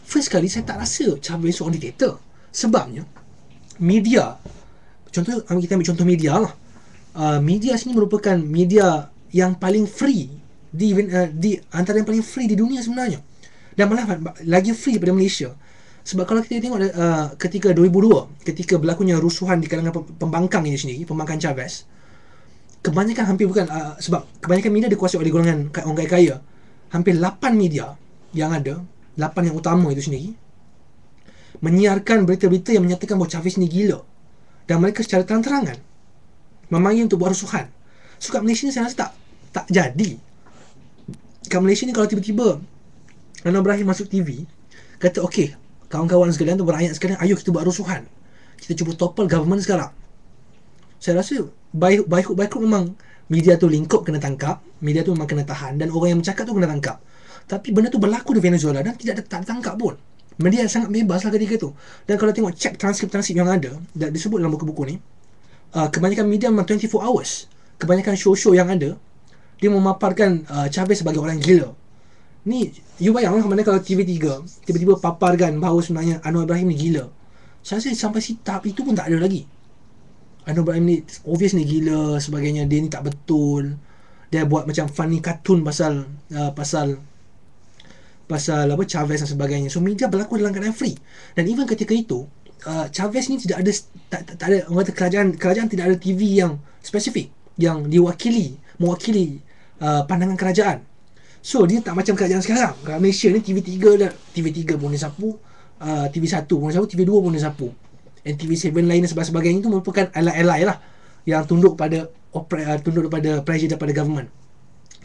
first kali saya tak rasa Chavez seorang diktator. Sebabnya media, kita ambil contoh media lah, media sini merupakan media yang paling free di antara yang paling free di dunia sebenarnya, dan malah lagi free daripada Malaysia. Sebab kalau kita tengok ketika 2002, ketika berlakunya rusuhan di kalangan pembangkang ini sendiri, pembangkang Chavez, kebanyakan sebab kebanyakan media dikuasai oleh golongan orang kaya-kaya. Hampir 8 media yang ada, 8 yang utama itu sendiri, menyiarkan berita-berita yang menyatakan bahawa Chavez ni gila, dan mereka secara terang-terangan memanggil untuk buat rusuhan. So kat Malaysia ni saya rasa tak jadi. Kat Malaysia ni kalau tiba-tiba Anwar Ibrahim masuk TV, kata okey, kawan-kawan sekalian tu, rakyat sekalian, ayo kita buat rusuhan, kita cuba topple government sekarang. Saya rasa by hook memang media tu lingkup kena tangkap, media tu memang kena tahan, dan orang yang bercakap tu kena tangkap. Tapi benda tu berlaku di Venezuela dan tak tangkap pun. Media sangat bebas lah ketika tu. Dan kalau tengok cek transkrip yang ada, dan disebut dalam buku-buku ni, kebanyakan media memang 24 hours. Kebanyakan show-show yang ada, dia memaparkan Chavez sebagai orang gila. Ni, you bayangkan mana kalau TV3 tiba-tiba paparkan bahawa sebenarnya Anwar Ibrahim ni gila. Saya rasa sampai tahap itu pun tak ada lagi. Anwar Ibrahim ni obvious ni gila sebagainya, dia ni tak betul, dia buat macam funny cartoon pasal apa Chavez dan sebagainya. So media berlaku dalam keadaan free. Dan even ketika itu Chavez ni tidak ada tak ada, orang kata kerajaan tidak ada TV yang spesifik yang mewakili pandangan kerajaan. So dia tak macam kerajaan sekarang. Kalau Malaysia ni TV3 pun dia sapu, TV1 pun dia sapu, TV2 pun dia sapu, and TV7 lain dan sebagainya itu merupakan ally lah yang tunduk pada pressure daripada government.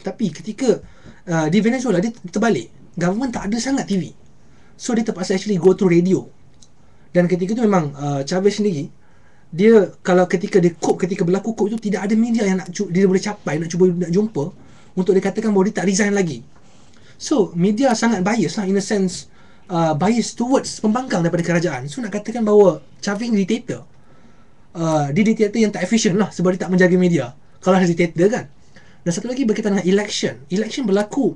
Tapi ketika di Venezuela dia terbalik, government tak ada sangat TV, so dia terpaksa actually go through radio. Dan ketika tu memang Chavez sendiri, dia kalau ketika berlaku coup itu, tidak ada media yang dia boleh capai, nak jumpa untuk dikatakan bahawa dia tak resign lagi. So media sangat bias lah, in a sense bias towards pembangkang daripada kerajaan. So nak katakan bahawa Chavez ni dictator, dia dictator yang tak efisien lah, sebab dia tak menjaga media. Kalau ada dictator kan. Dan satu lagi berkaitan dengan election berlaku,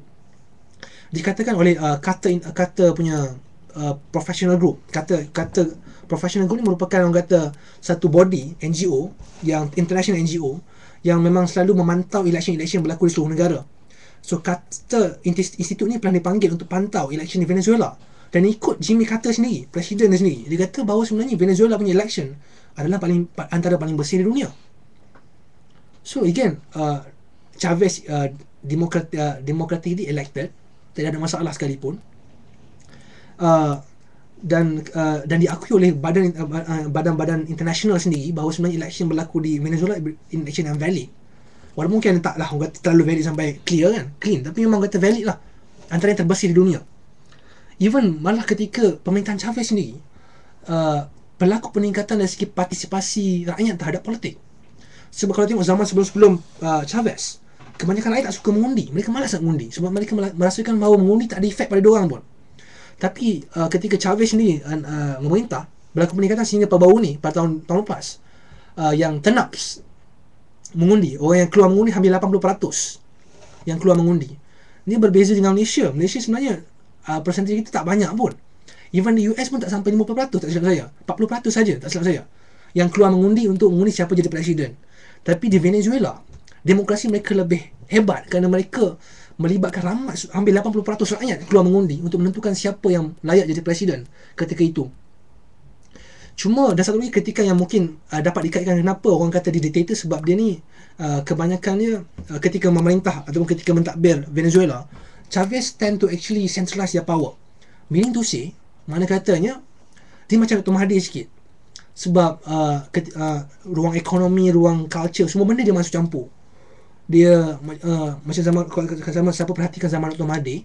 dikatakan oleh kata punya professional group. Kata professional group ni merupakan orang kata satu body NGO, yang international NGO, yang memang selalu memantau election berlaku di seluruh negara. So kata institut ni pernah dipanggil untuk pantau election di Venezuela, dan ikut Jimmy Carter sendiri, presiden dia sendiri, dia kata bahawa sebenarnya Venezuela punya election adalah antara paling bersih di dunia. So again, Chavez democratically elected, tidak ada masalah sekalipun, dan diakui oleh badan-badan international sendiri bahawa sebenarnya election berlaku di Venezuela election yang valid. Walaupun mungkin taklah orang kata terlalu valid sampai clean, tapi memang kata valid lah, antara yang terbersih di dunia. Even malah ketika pemerintahan Chavez sendiri, berlaku peningkatan dari segi partisipasi rakyat terhadap politik. Sebab kalau tengok zaman sebelum Chavez, kebanyakan rakyat tak suka mengundi, mereka malas nak mengundi, sebab mereka merasakan bahawa mengundi tak ada efek pada diorang pun. Tapi ketika Chavez ni memerintah, berlaku peningkatan sehingga baru ni pada tahun lepas, yang turn up mengundi, orang yang keluar mengundi hampir 80% yang keluar mengundi. Ini berbeza dengan Malaysia. Malaysia sebenarnya persentase kita tak banyak pun. Even di US pun tak sampai 50%, tak silap saya, 40% saja, tak silap saya, yang keluar mengundi untuk mengundi siapa jadi presiden. Tapi di Venezuela, demokrasi mereka lebih hebat kerana mereka melibatkan ramai, hampir 80% rakyat keluar mengundi untuk menentukan siapa yang layak jadi presiden ketika itu. Cuma dan satu lagi ketika yang mungkin dapat dikaitkan kenapa orang kata dia dictator, sebab dia ni kebanyakannya ketika memerintah ataupun ketika mentadbir Venezuela, Chavez tend to actually centralize their power. Meaning to say, mana katanya dia macam Dr. Mahathir sikit. Sebab ruang ekonomi, ruang culture, semua benda dia masuk campur. Dia macam zaman siapa perhatikan zaman Dr. Mahathir,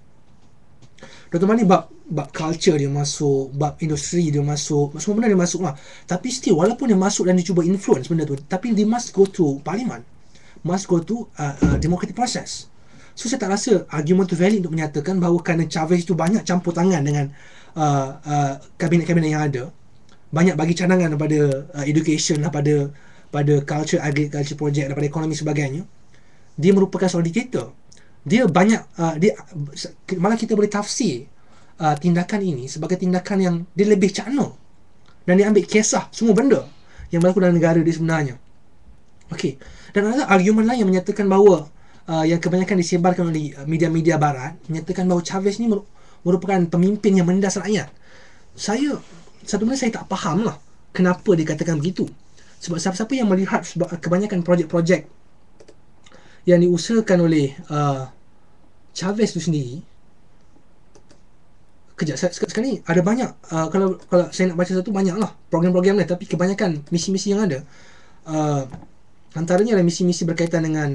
bab culture dia masuk, bab industri dia masuk, semua benda dia masuk lah. Tapi still, walaupun dia masuk dan dia cuba influence benda tu, tapi dia must go to parliament, must go to democratic process. So saya tak rasa argument tu valid untuk menyatakan bahawa kerana Chavez tu banyak campur tangan dengan kabinet-kabinet yang ada, banyak bagi cadangan daripada education lah, pada culture, agriculture project, daripada ekonomi sebagainya, dia merupakan seorang diktator. Dia banyak malah kita boleh tafsir tindakan ini sebagai tindakan yang dia lebih cakna, dan dia ambil kisah semua benda yang berlaku dalam negara dia sebenarnya. Okey. Dan ada argument lain yang menyatakan bahawa yang kebanyakan disebarkan oleh media-media barat, menyatakan bahawa Chavez ni merupakan pemimpin yang menindas rakyat. Satu benda saya tak faham lah kenapa dikatakan begitu. Sebab siapa-siapa yang melihat kebanyakan projek-projek yang diusahakan oleh Chavez tu sendiri, sekarang ni ada banyak, kalau saya nak baca satu, banyak lah program-program ni, tapi kebanyakan misi-misi yang ada Antaranya adalah misi-misi berkaitan dengan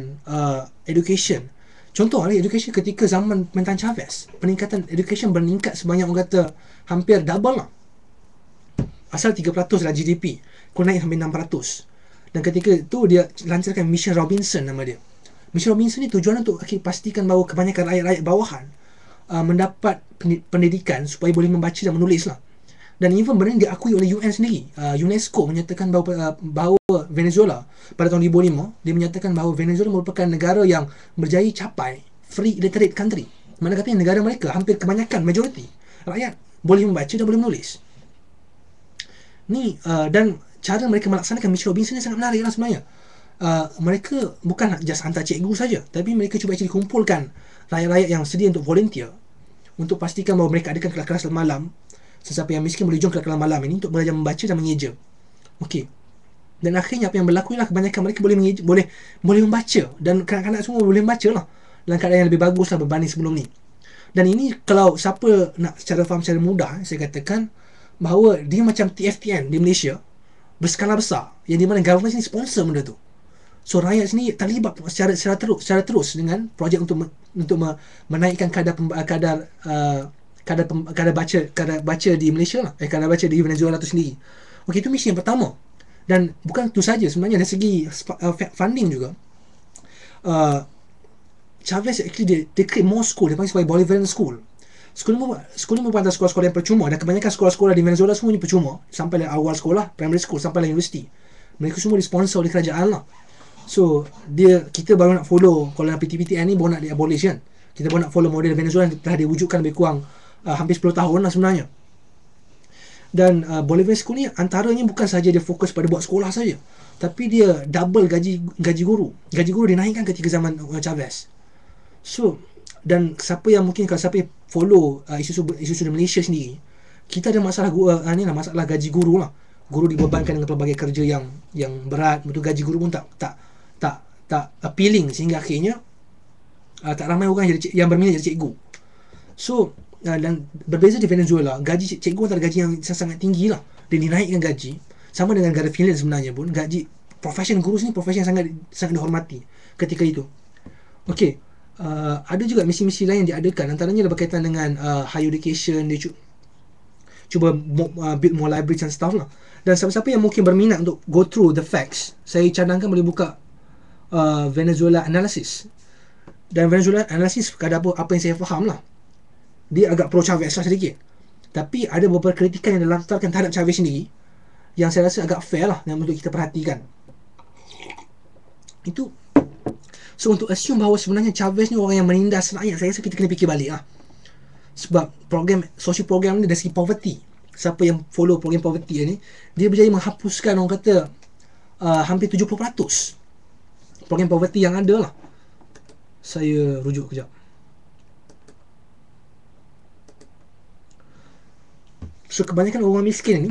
education. Contoh education ketika zaman pemerintahan Chavez, peningkatan education meningkat sebanyak orang kata hampir double lah. Asal 3% lah GDP, kau naik sampai 600. Dan ketika itu dia lancarkan Mission Robinson nama dia. Mission Robinson ni tujuan untuk pastikan bahawa kebanyakan rakyat-rakyat bawahan mendapat pendidikan supaya boleh membaca dan menulis lah. Dan even benda ni diakui oleh UN sendiri. UNESCO menyatakan bahawa Venezuela pada tahun 2005, dia menyatakan bahawa Venezuela merupakan negara yang berjaya capai free illiterate country. Mana katanya negara mereka hampir kebanyakan majoriti rakyat boleh membaca dan boleh menulis. Ni dan cara mereka melaksanakan Mission Robinson ni sangat menarik lah sebenarnya. Mereka bukan just hantar cikgu saja, tapi mereka cuba kumpulkan rakyat-rakyat yang sedia untuk volunteer untuk pastikan bahawa mereka adakan kelas-kelas malam. Sesiapa yang miskin boleh join kelas malam ini untuk belajar membaca dan mengeja. Okey. Dan akhirnya apa yang berlaku ialah kebanyakan mereka boleh membaca, dan kanak-kanak semua boleh membaca lah dalam keadaan yang lebih bagus lah berbanding sebelum ni. Dan ini kalau siapa nak secara faham secara mudah, saya katakan bahawa dia macam TFTN di Malaysia berskala besar, yang di mana government sini sponsor benda tu. So rakyat sini terlibat secara terus dengan projek untuk menaikkan kadar baca di Malaysia lah, kadar baca di Venezuela tu sendiri. Okey, itu misi yang pertama. Dan bukan itu saja, sebenarnya dari segi funding juga, Chavez actually dia create more school, dia panggil sebagai Bolivarian School. School ni merupakan sekolah-sekolah yang percuma, dan kebanyakan sekolah-sekolah di Venezuela semuanya percuma, sampai dari awal sekolah, primary school sampai dari universiti. Mereka semua disponsor oleh kerajaan lah. So kita baru nak follow, kalau PTPTN ni baru nak di-abolish kan. Kita baru nak follow model Venezuela yang telah diwujudkan lebih kurang hampir 10 tahun lah sebenarnya. Dan Bolivarian School ni antaranya bukan sahaja dia fokus pada buat sekolah saja, tapi dia double gaji guru. Gaji guru dinaikkan ketika zaman Chavez. So, dan kalau siapa yang follow isu di Malaysia sendiri, kita ada masalah masalah gaji guru lah. Guru dibebankan dengan pelbagai kerja yang berat, betul gaji guru pun tak appealing, sehingga akhirnya tak ramai orang yang berminat jadi cikgu. So dan berbeza di Venezuela, gaji cikgu antara gaji yang sangat tinggi lah, dia dinaikkan gaji. Sama dengan negara Finland sebenarnya pun, gaji profession guru ni profession yang sangat dihormati ketika itu. Okey, ada juga misi-misi lain yang diadakan, antaranya berkaitan dengan higher education. Dia cuba build more libraries and stuff lah. Dan siapa-siapa yang mungkin berminat untuk go through the facts, saya cadangkan boleh buka Venezuela Analysis. Dan Venezuela Analysis, kadar apa yang saya faham lah, dia agak pro Chavez lah sedikit, tapi ada beberapa kritikan yang dilontarkan terhadap Chavez sendiri yang saya rasa agak fair lah yang untuk kita perhatikan. Itu so untuk assume bahawa sebenarnya Chavez ni orang yang menindas rakyat, saya rasa kita kena fikir balik lah. Sebab social program ni dari segi poverty, siapa yang follow program poverty ni, dia berjaya menghapuskan orang kata hampir 70% program poverty yang ada lah. Saya rujuk kejap. So kebanyakan orang miskin ni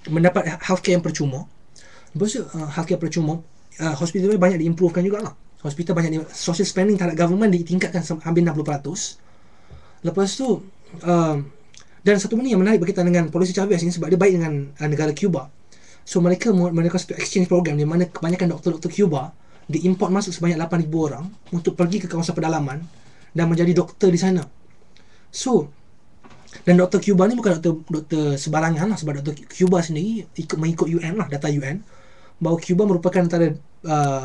mendapat healthcare yang percuma. Lepas tu healthcare percuma, hospital banyak diimprovekan jugalah. Hospital banyak social spending terhadap government ditingkatkan hampir 60%. Lepas tu dan satu benda yang menarik berkaitan dengan polisi Chavez ni, sebab dia baik dengan negara Cuba. So mereka satu exchange program di mana kebanyakan doktor-doktor Cuba diimport masuk sebanyak 8,000 orang untuk pergi ke kawasan pedalaman dan menjadi doktor di sana. So, dan doktor Cuba ni bukan doktor sebarangan lah, sebab doktor Cuba sendiri mengikut UN lah, data UN, bahawa Cuba merupakan antara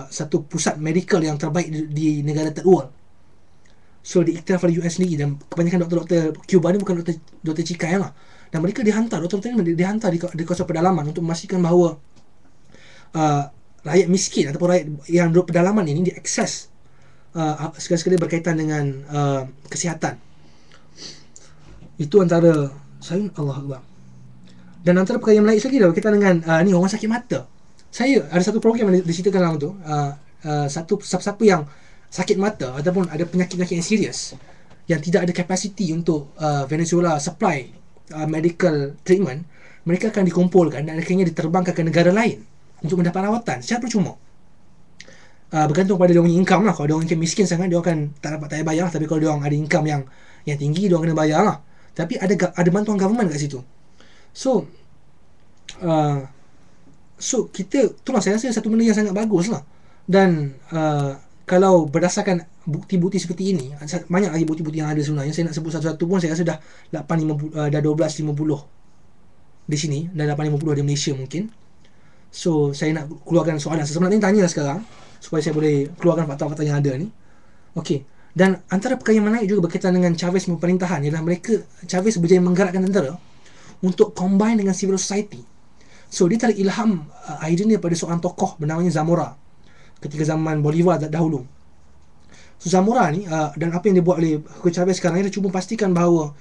satu pusat medical yang terbaik di negara third world. So diiktiraf oleh UN sendiri, dan kebanyakan doktor-doktor Cuba ni bukan doktor cikai lah, dan mereka doktor-doktor ni dihantar di kawasan pedalaman untuk memastikan bahawa rakyat miskin ataupun rakyat yang duduk pedalaman ini diakses sekali-sekali berkaitan dengan kesihatan. Itu antara Allah Akbar. Dan antara perkara yang menarik lagi dah berkaitan dengan ni orang sakit mata. Saya ada satu program yang diceritakan dalam tu, siapa yang sakit mata ataupun ada penyakit-penyakit yang serius yang tidak ada kapasiti untuk Venezuela supply medical treatment, mereka akan dikumpulkan dan akhirnya diterbangkan ke negara lain untuk mendapat rawatan secara percuma. Bergantung pada dia punya income lah. Kalau dia orang miskin sangat, dia akan tak payah bayar. Tapi kalau dia orang ada income yang tinggi, dia orang kena bayar lah. Tapi ada bantuan government kat situ. So So kita, itulah saya rasa satu benda yang sangat bagus lah. Dan kalau berdasarkan bukti-bukti seperti ini, banyak lagi bukti-bukti yang ada sebenarnya, saya nak sebut satu-satu pun saya rasa dah 850, dah 1250 di sini, dan 850 di Malaysia mungkin. So saya nak keluarkan soalan, sebenarnya tanya sekarang supaya saya boleh keluarkan fakta-fakta yang ada ni. Okey. Dan antara perkara yang menarik juga berkaitan dengan Chavez pemerintahan ialah Chavez berjaya menggerakkan tentera untuk combine dengan civil society. So dia tarik ilham idea ni daripada seorang tokoh bernamanya Zamora ketika zaman Bolivar dahulu. So Zamora ni dan apa yang dia buat oleh Hugo Chavez sekarang ni, dia cuba pastikan bahawa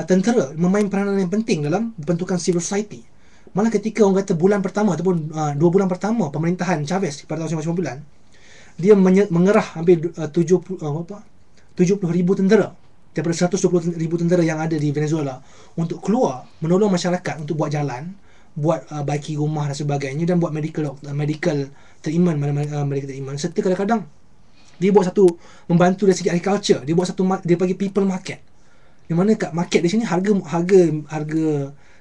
tentera memain peranan yang penting dalam bentukan civil society. Malah ketika orang kata bulan pertama ataupun 2 bulan pertama pemerintahan Chavez pada tahun 1999, dia mengerah hampir 70,000 tentera daripada 120,000 tentera yang ada di Venezuela untuk keluar menolong masyarakat untuk buat jalan, buat baiki rumah dan sebagainya, dan buat medical treatment medical treatment, serta kadang-kadang dia buat satu, membantu dari segi agriculture, dia buat satu, dia bagi people market, di mana kat market di sini harga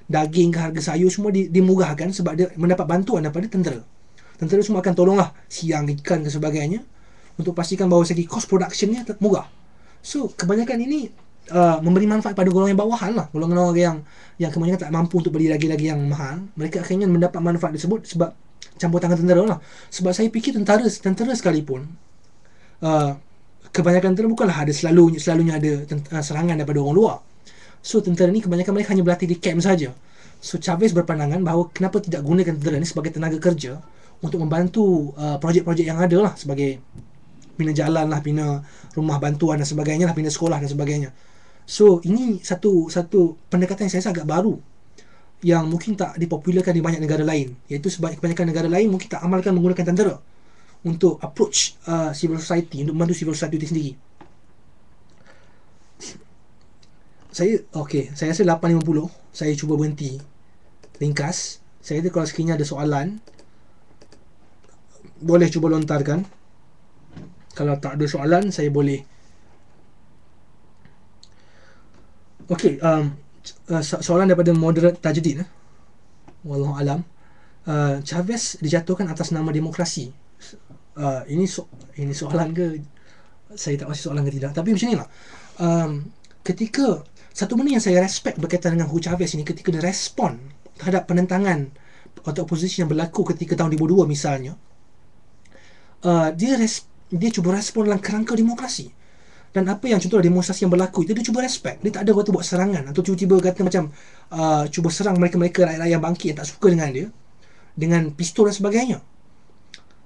daging ke harga sayur semua dimurahkan sebab dia mendapat bantuan daripada tentera. Tentera semua akan tolonglah siang ikan ke sebagainya untuk pastikan bahawa segi cost production ni murah. So kebanyakan ini memberi manfaat pada golongan yang bawahan lah, golongan orang yang kebanyakan tak mampu untuk beli lagi-lagi yang mahal. Mereka akhirnya mendapat manfaat tersebut sebab campur tangan tentera lah. Sebab saya fikir tentera sekalipun, kebanyakan tentera bukanlah selalunya ada serangan daripada orang luar. So tentera ni kebanyakan mereka hanya berlatih di camp saja. So Chavez berpandangan bahawa kenapa tidak gunakan tentera ni sebagai tenaga kerja untuk membantu projek-projek yang ada lah, sebagai bina jalan lah, bina rumah bantuan dan sebagainya lah, bina sekolah dan sebagainya. So ini satu pendekatan yang saya rasa agak baru, yang mungkin tak dipopularkan di banyak negara lain, iaitu sebab kebanyakan negara lain mungkin tak amalkan menggunakan tentera untuk approach civil society, untuk membantu civil society itu sendiri. Saya rasa 8.50 saya cuba berhenti ringkas. Saya rasa kalau sekiranya ada soalan boleh cuba lontarkan. Kalau tak ada soalan saya boleh. Okey, soalan daripada moderate Tajuddin. Wallahu alam. Chavez dijatuhkan atas nama demokrasi. Ini soalan ke? Saya tak pasti soalan ke tidak. Tapi macam inilah. Ketika satu benda yang saya respect berkaitan dengan Hugo Chavez ini, ketika dia respon terhadap penentangan atau oposisi yang berlaku ketika tahun 2002 misalnya, dia cuba respon dalam kerangka demokrasi. Dan apa yang contoh demonstrasi yang berlaku itu, dia cuba respect. Dia tak ada kata buat serangan atau tiba-tiba kata macam cuba serang mereka-mereka rakyat-rakyat yang bangkit yang tak suka dengan dia dengan pistol dan sebagainya.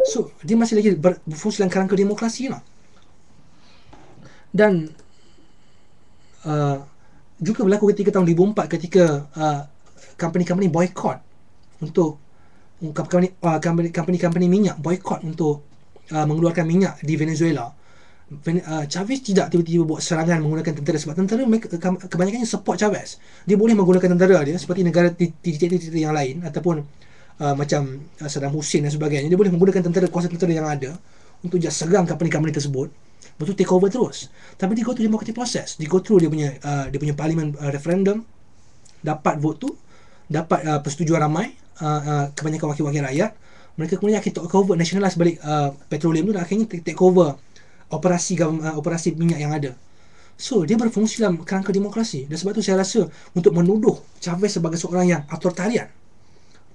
So dia masih lagi berfungsi dalam kerangka demokrasi lah. Dan juga berlaku ketika tahun 2004 ketika company-company boycott untuk company minyak boycott untuk mengeluarkan minyak di Venezuela. Chavez tidak tiba-tiba buat serangan menggunakan tentera, sebab tentera kebanyakannya support Chavez. Dia boleh menggunakan tentera dia seperti negara diktator yang lain ataupun macam Saddam Hussein dan sebagainya. Dia boleh menggunakan kuasa tentera yang ada untuk just serang company-company tersebut, betul take over terus. Tapi dia go through democratic process, dia go through dia punya parlimen referendum, dapat vote tu, dapat persetujuan ramai kebanyakan wakil-wakil rakyat. Mereka kemudian akhirnya take over, nationalize balik petroleum tu, dan akhirnya take over operasi minyak yang ada. So dia berfungsi dalam kerangka demokrasi, dan sebab tu saya rasa untuk menuduh Chavez sebagai seorang yang authoritarian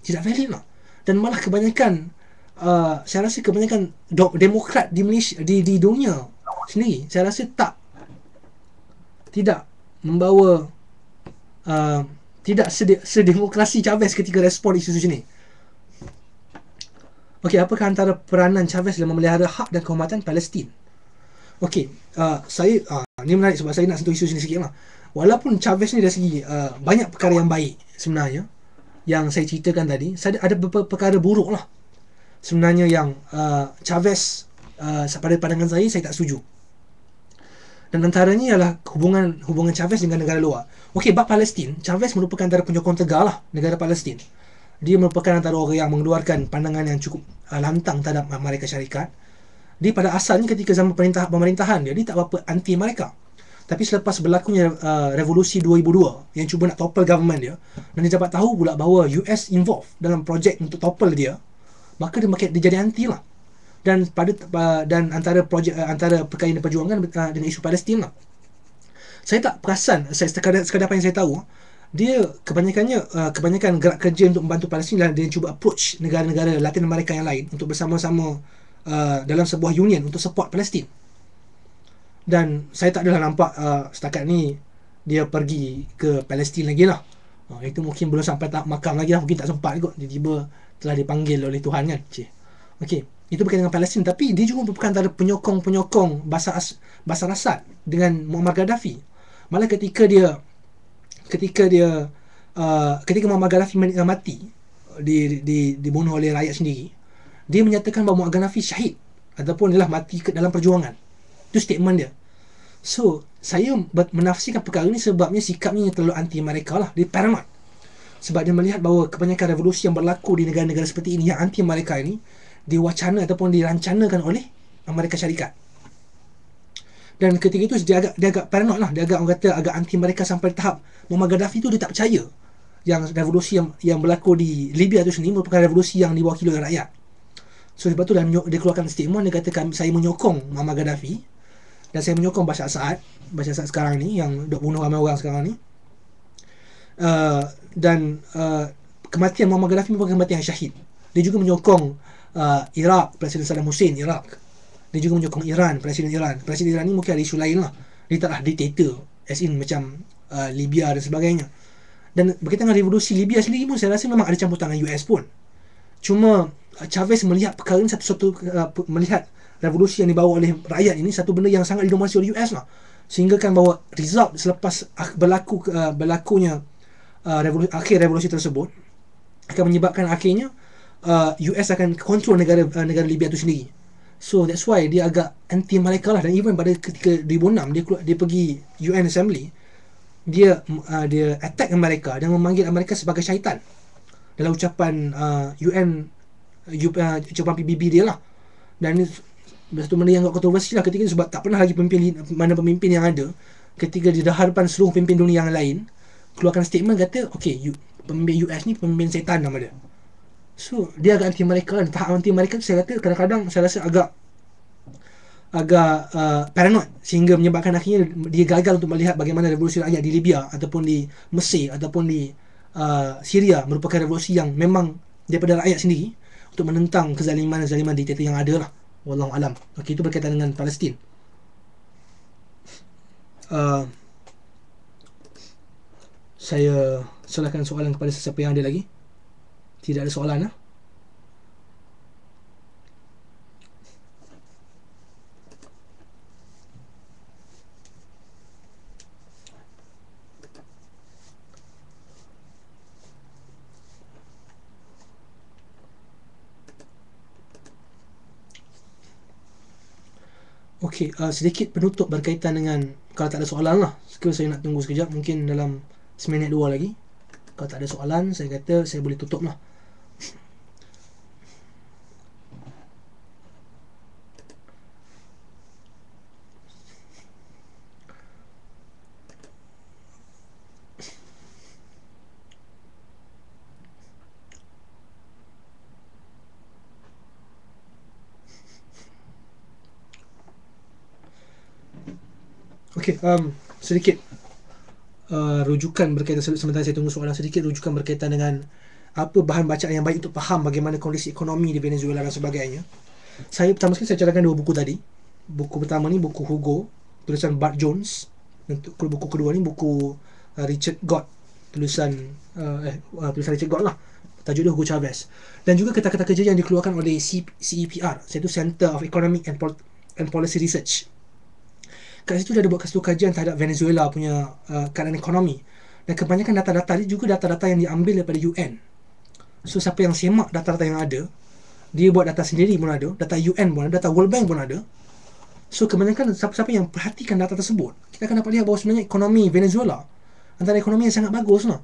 tidak valid lah. Dan malah kebanyakan saya rasa kebanyakan demokrat di Malaysia, di dunia sendiri, saya rasa tidak membawa tidak sedemokrasi Chavez ketika respon isu-isu ni. Okey, apakah antara peranan Chavez dalam memelihara hak dan kehormatan Palestin? Okey, ni menarik sebab saya nak sentuh isu sini sikit lah. Walaupun Chavez ni dari segi banyak perkara yang baik sebenarnya yang saya ceritakan tadi, ada beberapa perkara buruk lah sebenarnya yang Chavez pada pandangan saya tak setuju. Dan antaranya ialah hubungan Chavez dengan negara luar. Okey, bab Palestin, Chavez merupakan antara penyokong tegar lah negara Palestin. Dia merupakan antara orang yang mengeluarkan pandangan yang cukup lantang terhadap Amerika Syarikat. Dia pada asalnya ketika zaman pemerintahan dia tak berapa anti mereka. Tapi selepas berlakunya revolusi 2002 yang cuba nak topple government dia, dan dia dapat tahu pula bahawa US involved dalam projek untuk topple dia, maka dia jadi anti lah. Dan dan antara perkara yang diperjuangkan dengan isu Palestin lah. Saya tak perasan, sekadar apa yang saya tahu, dia kebanyakan gerak kerja untuk membantu Palestin, dan dia cuba approach negara-negara Latin Amerika yang lain untuk bersama-sama dalam sebuah union untuk support Palestin. Dan saya tak adalah nampak setakat ni dia pergi ke Palestin lagi lah. Itu mungkin belum sampai tahap makam lagi lah, mungkin tak sempat kot, tiba-tiba telah dipanggil oleh Tuhan kan. Okey, itu berkaitan dengan Palestin. Tapi dia juga merupakan antara penyokong Bashar Assad dengan Muammar Gaddafi. Malah ketika Muammar Gaddafi mati, dibunuh oleh rakyat sendiri, dia menyatakan bahawa Muammar Gaddafi syahid ataupun adalah mati dalam perjuangan. Itu statement dia. So, saya menafsirkan perkara ni sebabnya sikapnya yang terlalu anti mereka lah. Dia paranoid. Sebab dia melihat bahawa kebanyakan revolusi yang berlaku di negara-negara seperti ini yang anti mereka ini diwacana ataupun dirancanakan oleh Amerika Syarikat. Dan ketika itu dia agak paranoid lah. Dia agak anti mereka sampai tahap Muammar Gaddafi tu dia tak percaya yang revolusi yang berlaku di Libya tu sendiri merupakan revolusi yang diwakili oleh rakyat. So sebab tu dia keluarkan statement, dia katakan saya menyokong Muammar Gaddafi dan saya menyokong Bashar Assad sekarang ni yang dok bunuh ramai orang sekarang ni. Dan kematian Muammar Gaddafi merupakan kematian yang syahid. Dia juga menyokong Iraq, Presiden Saddam Hussein Iraq. Dia juga menyokong Iran, Presiden Iran ni mungkin ada isu lain lah. Dia taklah dictator as in macam Libya dan sebagainya. Dan berkaitan dengan revolusi Libya sendiri pun saya rasa memang ada campur tangan US pun. Cuma Chavez melihat perkara ini melihat revolusi yang dibawa oleh rakyat ini satu benda yang sangat didominasi oleh US lah. Sehingga kan bahawa result selepas berlakunya akhir revolusi tersebut akan menyebabkan akhirnya US akan kontrol negara Libya itu sendiri. So that's why dia agak anti mereka lah. Dan even pada ketika 2006 dia pergi UN Assembly, dia attack Amerika dan memanggil Amerika sebagai syaitan dalam ucapan ucapan PBB dia lah. Dan ini satu benda yang agak kontroversi lah ketika itu, sebab tak pernah lagi pemimpin yang ada ketika di hadapan seluruh pemimpin dunia yang lain keluarkan statement kata pemimpin US ni pemimpin syaitan nama dia. So dia agak anti mereka kan. Tahap anti mereka tu saya kata kadang-kadang saya rasa agak paranoid sehingga menyebabkan akhirnya dia gagal untuk melihat bagaimana revolusi rakyat di Libya ataupun di Mesir ataupun di Syria merupakan revolusi yang memang daripada rakyat sendiri untuk menentang kezaliman diktator yang ada lah. Wallahu alam. Okey, itu berkaitan dengan Palestin. Saya serahkan soalan kepada sesiapa yang ada lagi. Tidak ada soalan lah. Okey, sedikit penutup berkaitan dengan, kalau tak ada soalan lah, saya nak tunggu sekejap, mungkin dalam seminit dua lagi. Kalau tak ada soalan, saya kata saya boleh tutup lah. Okey, sedikit rujukan berkaitan, sementara saya tunggu soalan, sedikit rujukan berkaitan dengan apa bahan bacaan yang baik untuk faham bagaimana kondisi ekonomi di Venezuela dan sebagainya. Pertama sekali saya cadangkan dua buku tadi. Buku pertama ni buku Hugo, tulisan Bart Jones. Untuk buku kedua ni buku Richard Gott, tulisan Richard Gott lah. Tajuk dia Hugo Chavez. Dan juga kata-kata kerja yang dikeluarkan oleh CEPR, iaitu Center of Economic and Policy Research. Kat situ dia ada buat satu kajian terhadap Venezuela punya keadaan ekonomi. Dan kebanyakan data-data ni juga data-data yang diambil daripada UN. So siapa yang semak data-data yang ada, dia buat data sendiri pun ada, data UN pun ada, data World Bank pun ada. So kebanyakan siapa-siapa yang perhatikan data tersebut, kita akan dapat lihat bahawa sebenarnya ekonomi Venezuela antara ekonomi yang sangat bagus lah.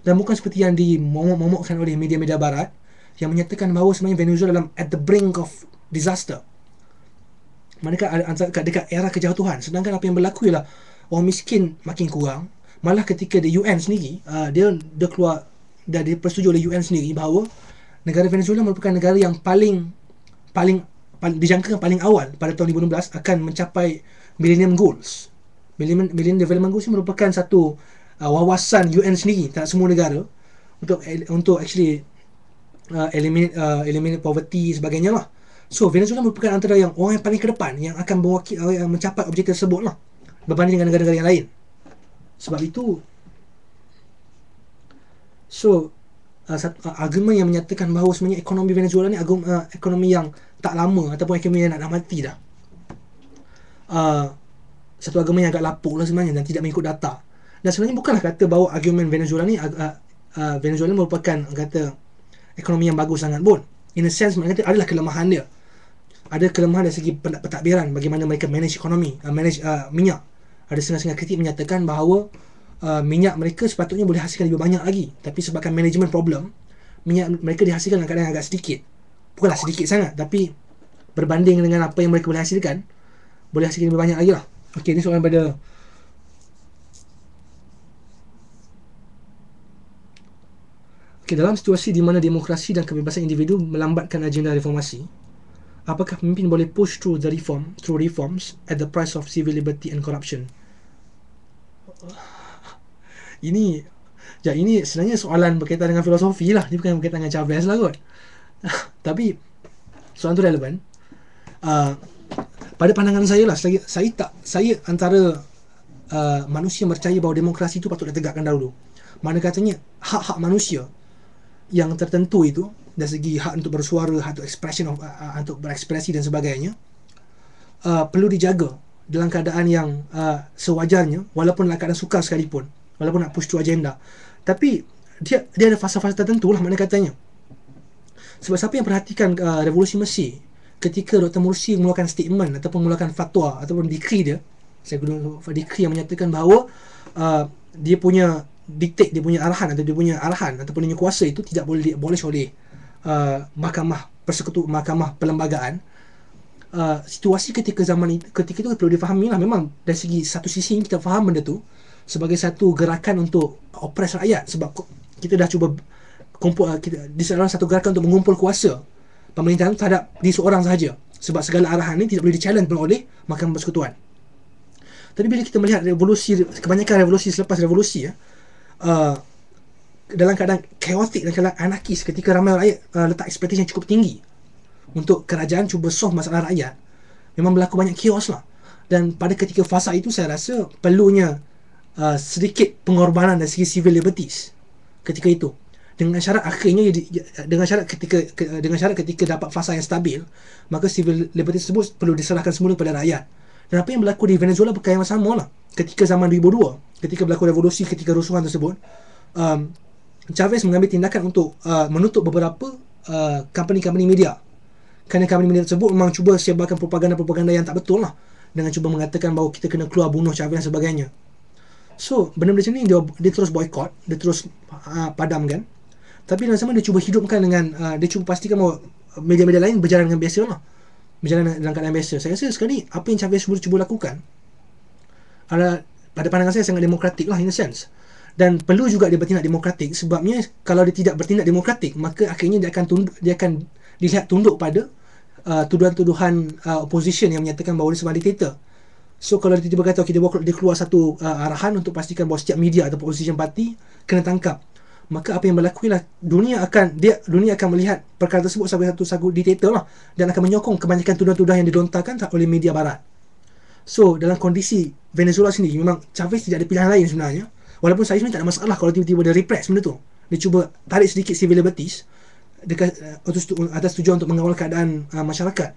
Dan bukan seperti yang dimomokkan oleh media-media barat yang menyatakan bahawa sebenarnya Venezuela dalam at the brink of disaster. Mereka ada dekat era kejatuhan. Sedangkan apa yang berlaku ialah orang miskin makin kurang. Malah ketika di UN sendiri, dia keluar, dah dipersetujui oleh UN sendiri bahawa negara Venezuela merupakan negara yang paling dijangkakan paling awal pada tahun 2016 akan mencapai Millennium Goals. Millennium Development Goals ini merupakan satu wawasan UN sendiri tak semua negara untuk actually eliminate poverty sebagainya lah. So Venezuela merupakan antara yang orang yang paling ke depan yang akan mencapai objektif tersebut lah, berbanding dengan negara-negara yang lain. Sebab itu, argumen yang menyatakan bahawa sebenarnya ekonomi Venezuela ni ekonomi yang tak lama ataupun ekonomi yang nak mati dah, satu argumen yang agak lapuk lah sebenarnya dan tidak mengikut data. Dan sebenarnya bukanlah kata bahawa argumen Venezuela ni Venezuela merupakan kata ekonomi yang bagus sangat pun. In a sense, maknanya adalah kelemahan dia. Ada kelemahan dari segi pentadbiran, bagaimana mereka manage ekonomi, manage minyak. Ada setengah-setengah kritik menyatakan bahawa minyak mereka sepatutnya boleh hasilkan lebih banyak lagi, tapi sebabkan management problem, minyak mereka dihasilkan dalam keadaan agak sedikit. Bukanlah sedikit sangat, tapi berbanding dengan apa yang mereka boleh hasilkan lebih banyak lagi lah. Okey, ini soalan pada dalam situasi di mana demokrasi dan kebebasan individu melambatkan agenda reformasi, apakah pemimpin boleh push through reforms at the price of civil liberty and corruption? Ini sebenarnya soalan berkaitan dengan filosofi lah, dia bukan berkaitan dengan Chavez lah kot. Tapi soalan tu relevan. Pada pandangan saya lah, saya antara manusia percaya bahawa demokrasi itu patut ditegakkan dahulu. Mana katanya hak-hak manusia yang tertentu itu, dari segi hak untuk bersuara, hak untuk untuk berekspresi dan sebagainya, perlu dijaga dalam keadaan yang sewajarnya, walaupun dalam keadaan sukar sekalipun, walaupun nak push through agenda. Tapi dia ada fasa-fasa tertentu lah, mana katanya. Sebab siapa yang perhatikan revolusi Mesir, ketika Dr. Morsi mengeluarkan statement ataupun mengeluarkan fatwa ataupun decree dia, saya guna decree yang menyatakan bahawa dia punya diktat, dia punya arahan ataupun dia punya kuasa itu tidak boleh diabolиш oleh mahkamah perlembagaan. Situasi ketika itu perlu difahami lah. Memang dari segi satu sisi kita faham benda tu sebagai satu gerakan untuk oppress rakyat, sebab kita dah cuba di dalam satu gerakan untuk mengumpul kuasa pemerintahan terhadap diri seorang sahaja, sebab segala arahan ni tidak boleh di-challenge pun oleh Mahkamah Persekutuan. Tapi bila kita melihat kebanyakan revolusi selepas revolusi dalam keadaan chaotic dan keadaan anarkis, ketika ramai rakyat letak ekspektasi yang cukup tinggi untuk kerajaan cuba solve masalah rakyat, memang berlaku banyak chaos lah. Dan pada ketika fasa itu saya rasa perlunya sedikit pengorbanan dari segi civil liberties ketika itu, dengan syarat akhirnya dengan syarat ketika dapat fasa yang stabil, maka civil liberties tersebut perlu diserahkan semula kepada rakyat. Dan apa yang berlaku di Venezuela perkara yang sama lah. Ketika zaman 2002, ketika berlaku revolusi, ketika rusuhan tersebut, Chavez mengambil tindakan untuk menutup beberapa company media, kerana company media tersebut memang cuba sebarkan propaganda yang tak betul lah, dengan cuba mengatakan bahawa kita kena keluar bunuh Chavez dan sebagainya. So benda-benda macam ni dia terus boycott, dia terus padamkan. Tapi dalam sama dia cuba hidupkan dengan dia cuba pastikan bahawa media-media lain berjalan dengan biasa lah, berjalan dalam keadaan biasa. Saya rasa sekali apa yang Chavez cuba lakukan adalah, pada pandangan saya, sangat demokratik lah in a sense. Dan perlu juga dia bertindak demokratik, sebabnya kalau dia tidak bertindak demokratik, maka akhirnya dia akan dilihat tunduk pada tuduhan-tuduhan opposition yang menyatakan bahawa dia sebagai diktator. So kalau dia tiba-tiba kata dia keluar satu arahan untuk pastikan bahawa setiap media atau opposition party kena tangkap, maka apa yang berlaku ialah dunia akan melihat perkara tersebut sebagai satu diktator lah, dan akan menyokong kebanyakan tuduhan-tuduhan yang didontarkan oleh media barat. So dalam kondisi Venezuela sendiri, memang Chavez tidak ada pilihan lain sebenarnya. Walaupun saya sebenarnya tak ada masalah kalau tiba-tiba dia repress benda tu, dia cuba tarik sedikit civil liberties atas tujuan untuk mengawal keadaan masyarakat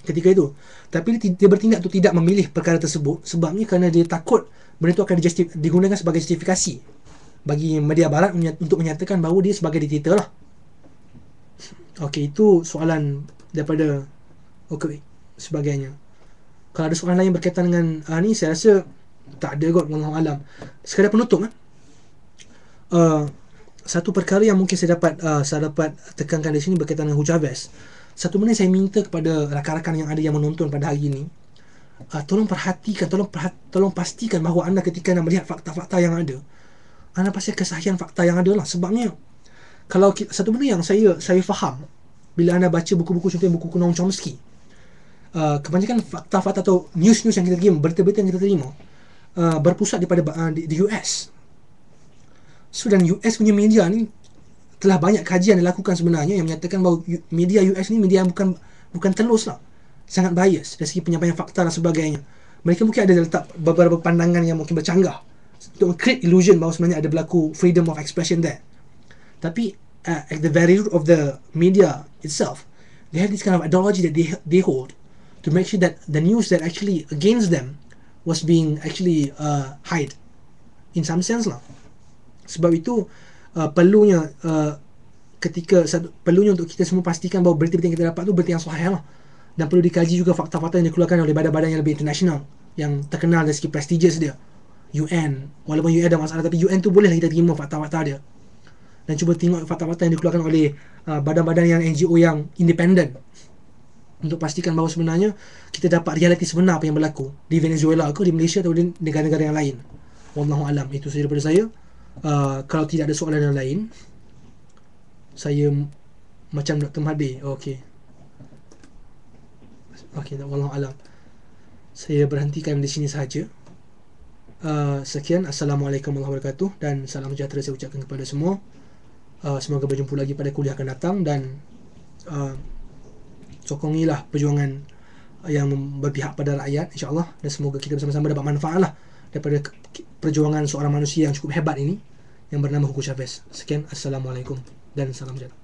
ketika itu. Tapi dia bertindak untuk tidak memilih perkara tersebut, sebabnya kerana dia takut benda itu akan digunakan sebagai justifikasi bagi media barat untuk menyatakan bahawa dia sebagai diktator lah. Okey, itu soalan daripada sebagainya. Kalau ada soalan lain berkaitan dengan ni, saya rasa tak ada kot, wallahu alam. Sekadar penutup satu perkara yang mungkin saya dapat tekankan di sini berkaitan dengan Hugo Chavez. Satu benda saya minta kepada rakan-rakan yang ada yang menonton pada hari ini, tolong perhatikan, tolong pastikan bahawa anda ketika anda melihat fakta-fakta yang ada, anda pasti kesahihan fakta yang ada lah. Sebabnya kalau satu benda yang saya faham bila anda baca buku-buku, contohnya buku Noam Chomsky, kebanyakan fakta-fakta atau news-news yang kita terima, berita-berita yang kita terima, berpusat daripada di US. So, dan US punya media ni telah banyak kajian dilakukan sebenarnya yang menyatakan bahawa media US ni media yang bukan telus lah, sangat bias dari segi penyampaian fakta dan sebagainya. Mereka mungkin ada letak beberapa pandangan yang mungkin bercanggah untuk create illusion bahawa sebenarnya ada berlaku freedom of expression there. Tapi at the very root of the media itself, they have this kind of ideology that they hold to make sure that the news that actually against them was being actually hide in some sense lah. Sebab itu perlunya perlunya untuk kita semua pastikan bahawa berita-berita yang kita dapat tu berita yang sahih lah, dan perlu dikaji juga fakta-fakta yang dikeluarkan oleh badan-badan yang lebih international yang terkenal dari segi prestigious dia. UN, walaupun UN ada masalah, tapi UN tu bolehlah kita terima fakta-fakta dia, dan cuba tengok fakta-fakta yang dikeluarkan oleh badan-badan yang NGO yang independen, untuk pastikan bahawa sebenarnya kita dapat realiti sebenar apa yang berlaku di Venezuela ke, di Malaysia atau di negara-negara yang lain. Wallahu alam. Itu saja daripada saya. Kalau tidak ada soalan yang lain, saya macam Dr. Mahathir. Okey, wallahu alam. Saya berhentikan di sini sahaja. Sekian. Assalamualaikum warahmatullahi wabarakatuh, dan salam sejahtera saya ucapkan kepada semua. Semoga berjumpa lagi pada kuliah akan datang, dan sokongilah perjuangan yang berpihak pada rakyat, insyaAllah, dan semoga kita bersama-sama dapat manfaat lah daripada perjuangan seorang manusia yang cukup hebat ini yang bernama Hugo Chavez. Sekian. Assalamualaikum dan salam sejahtera.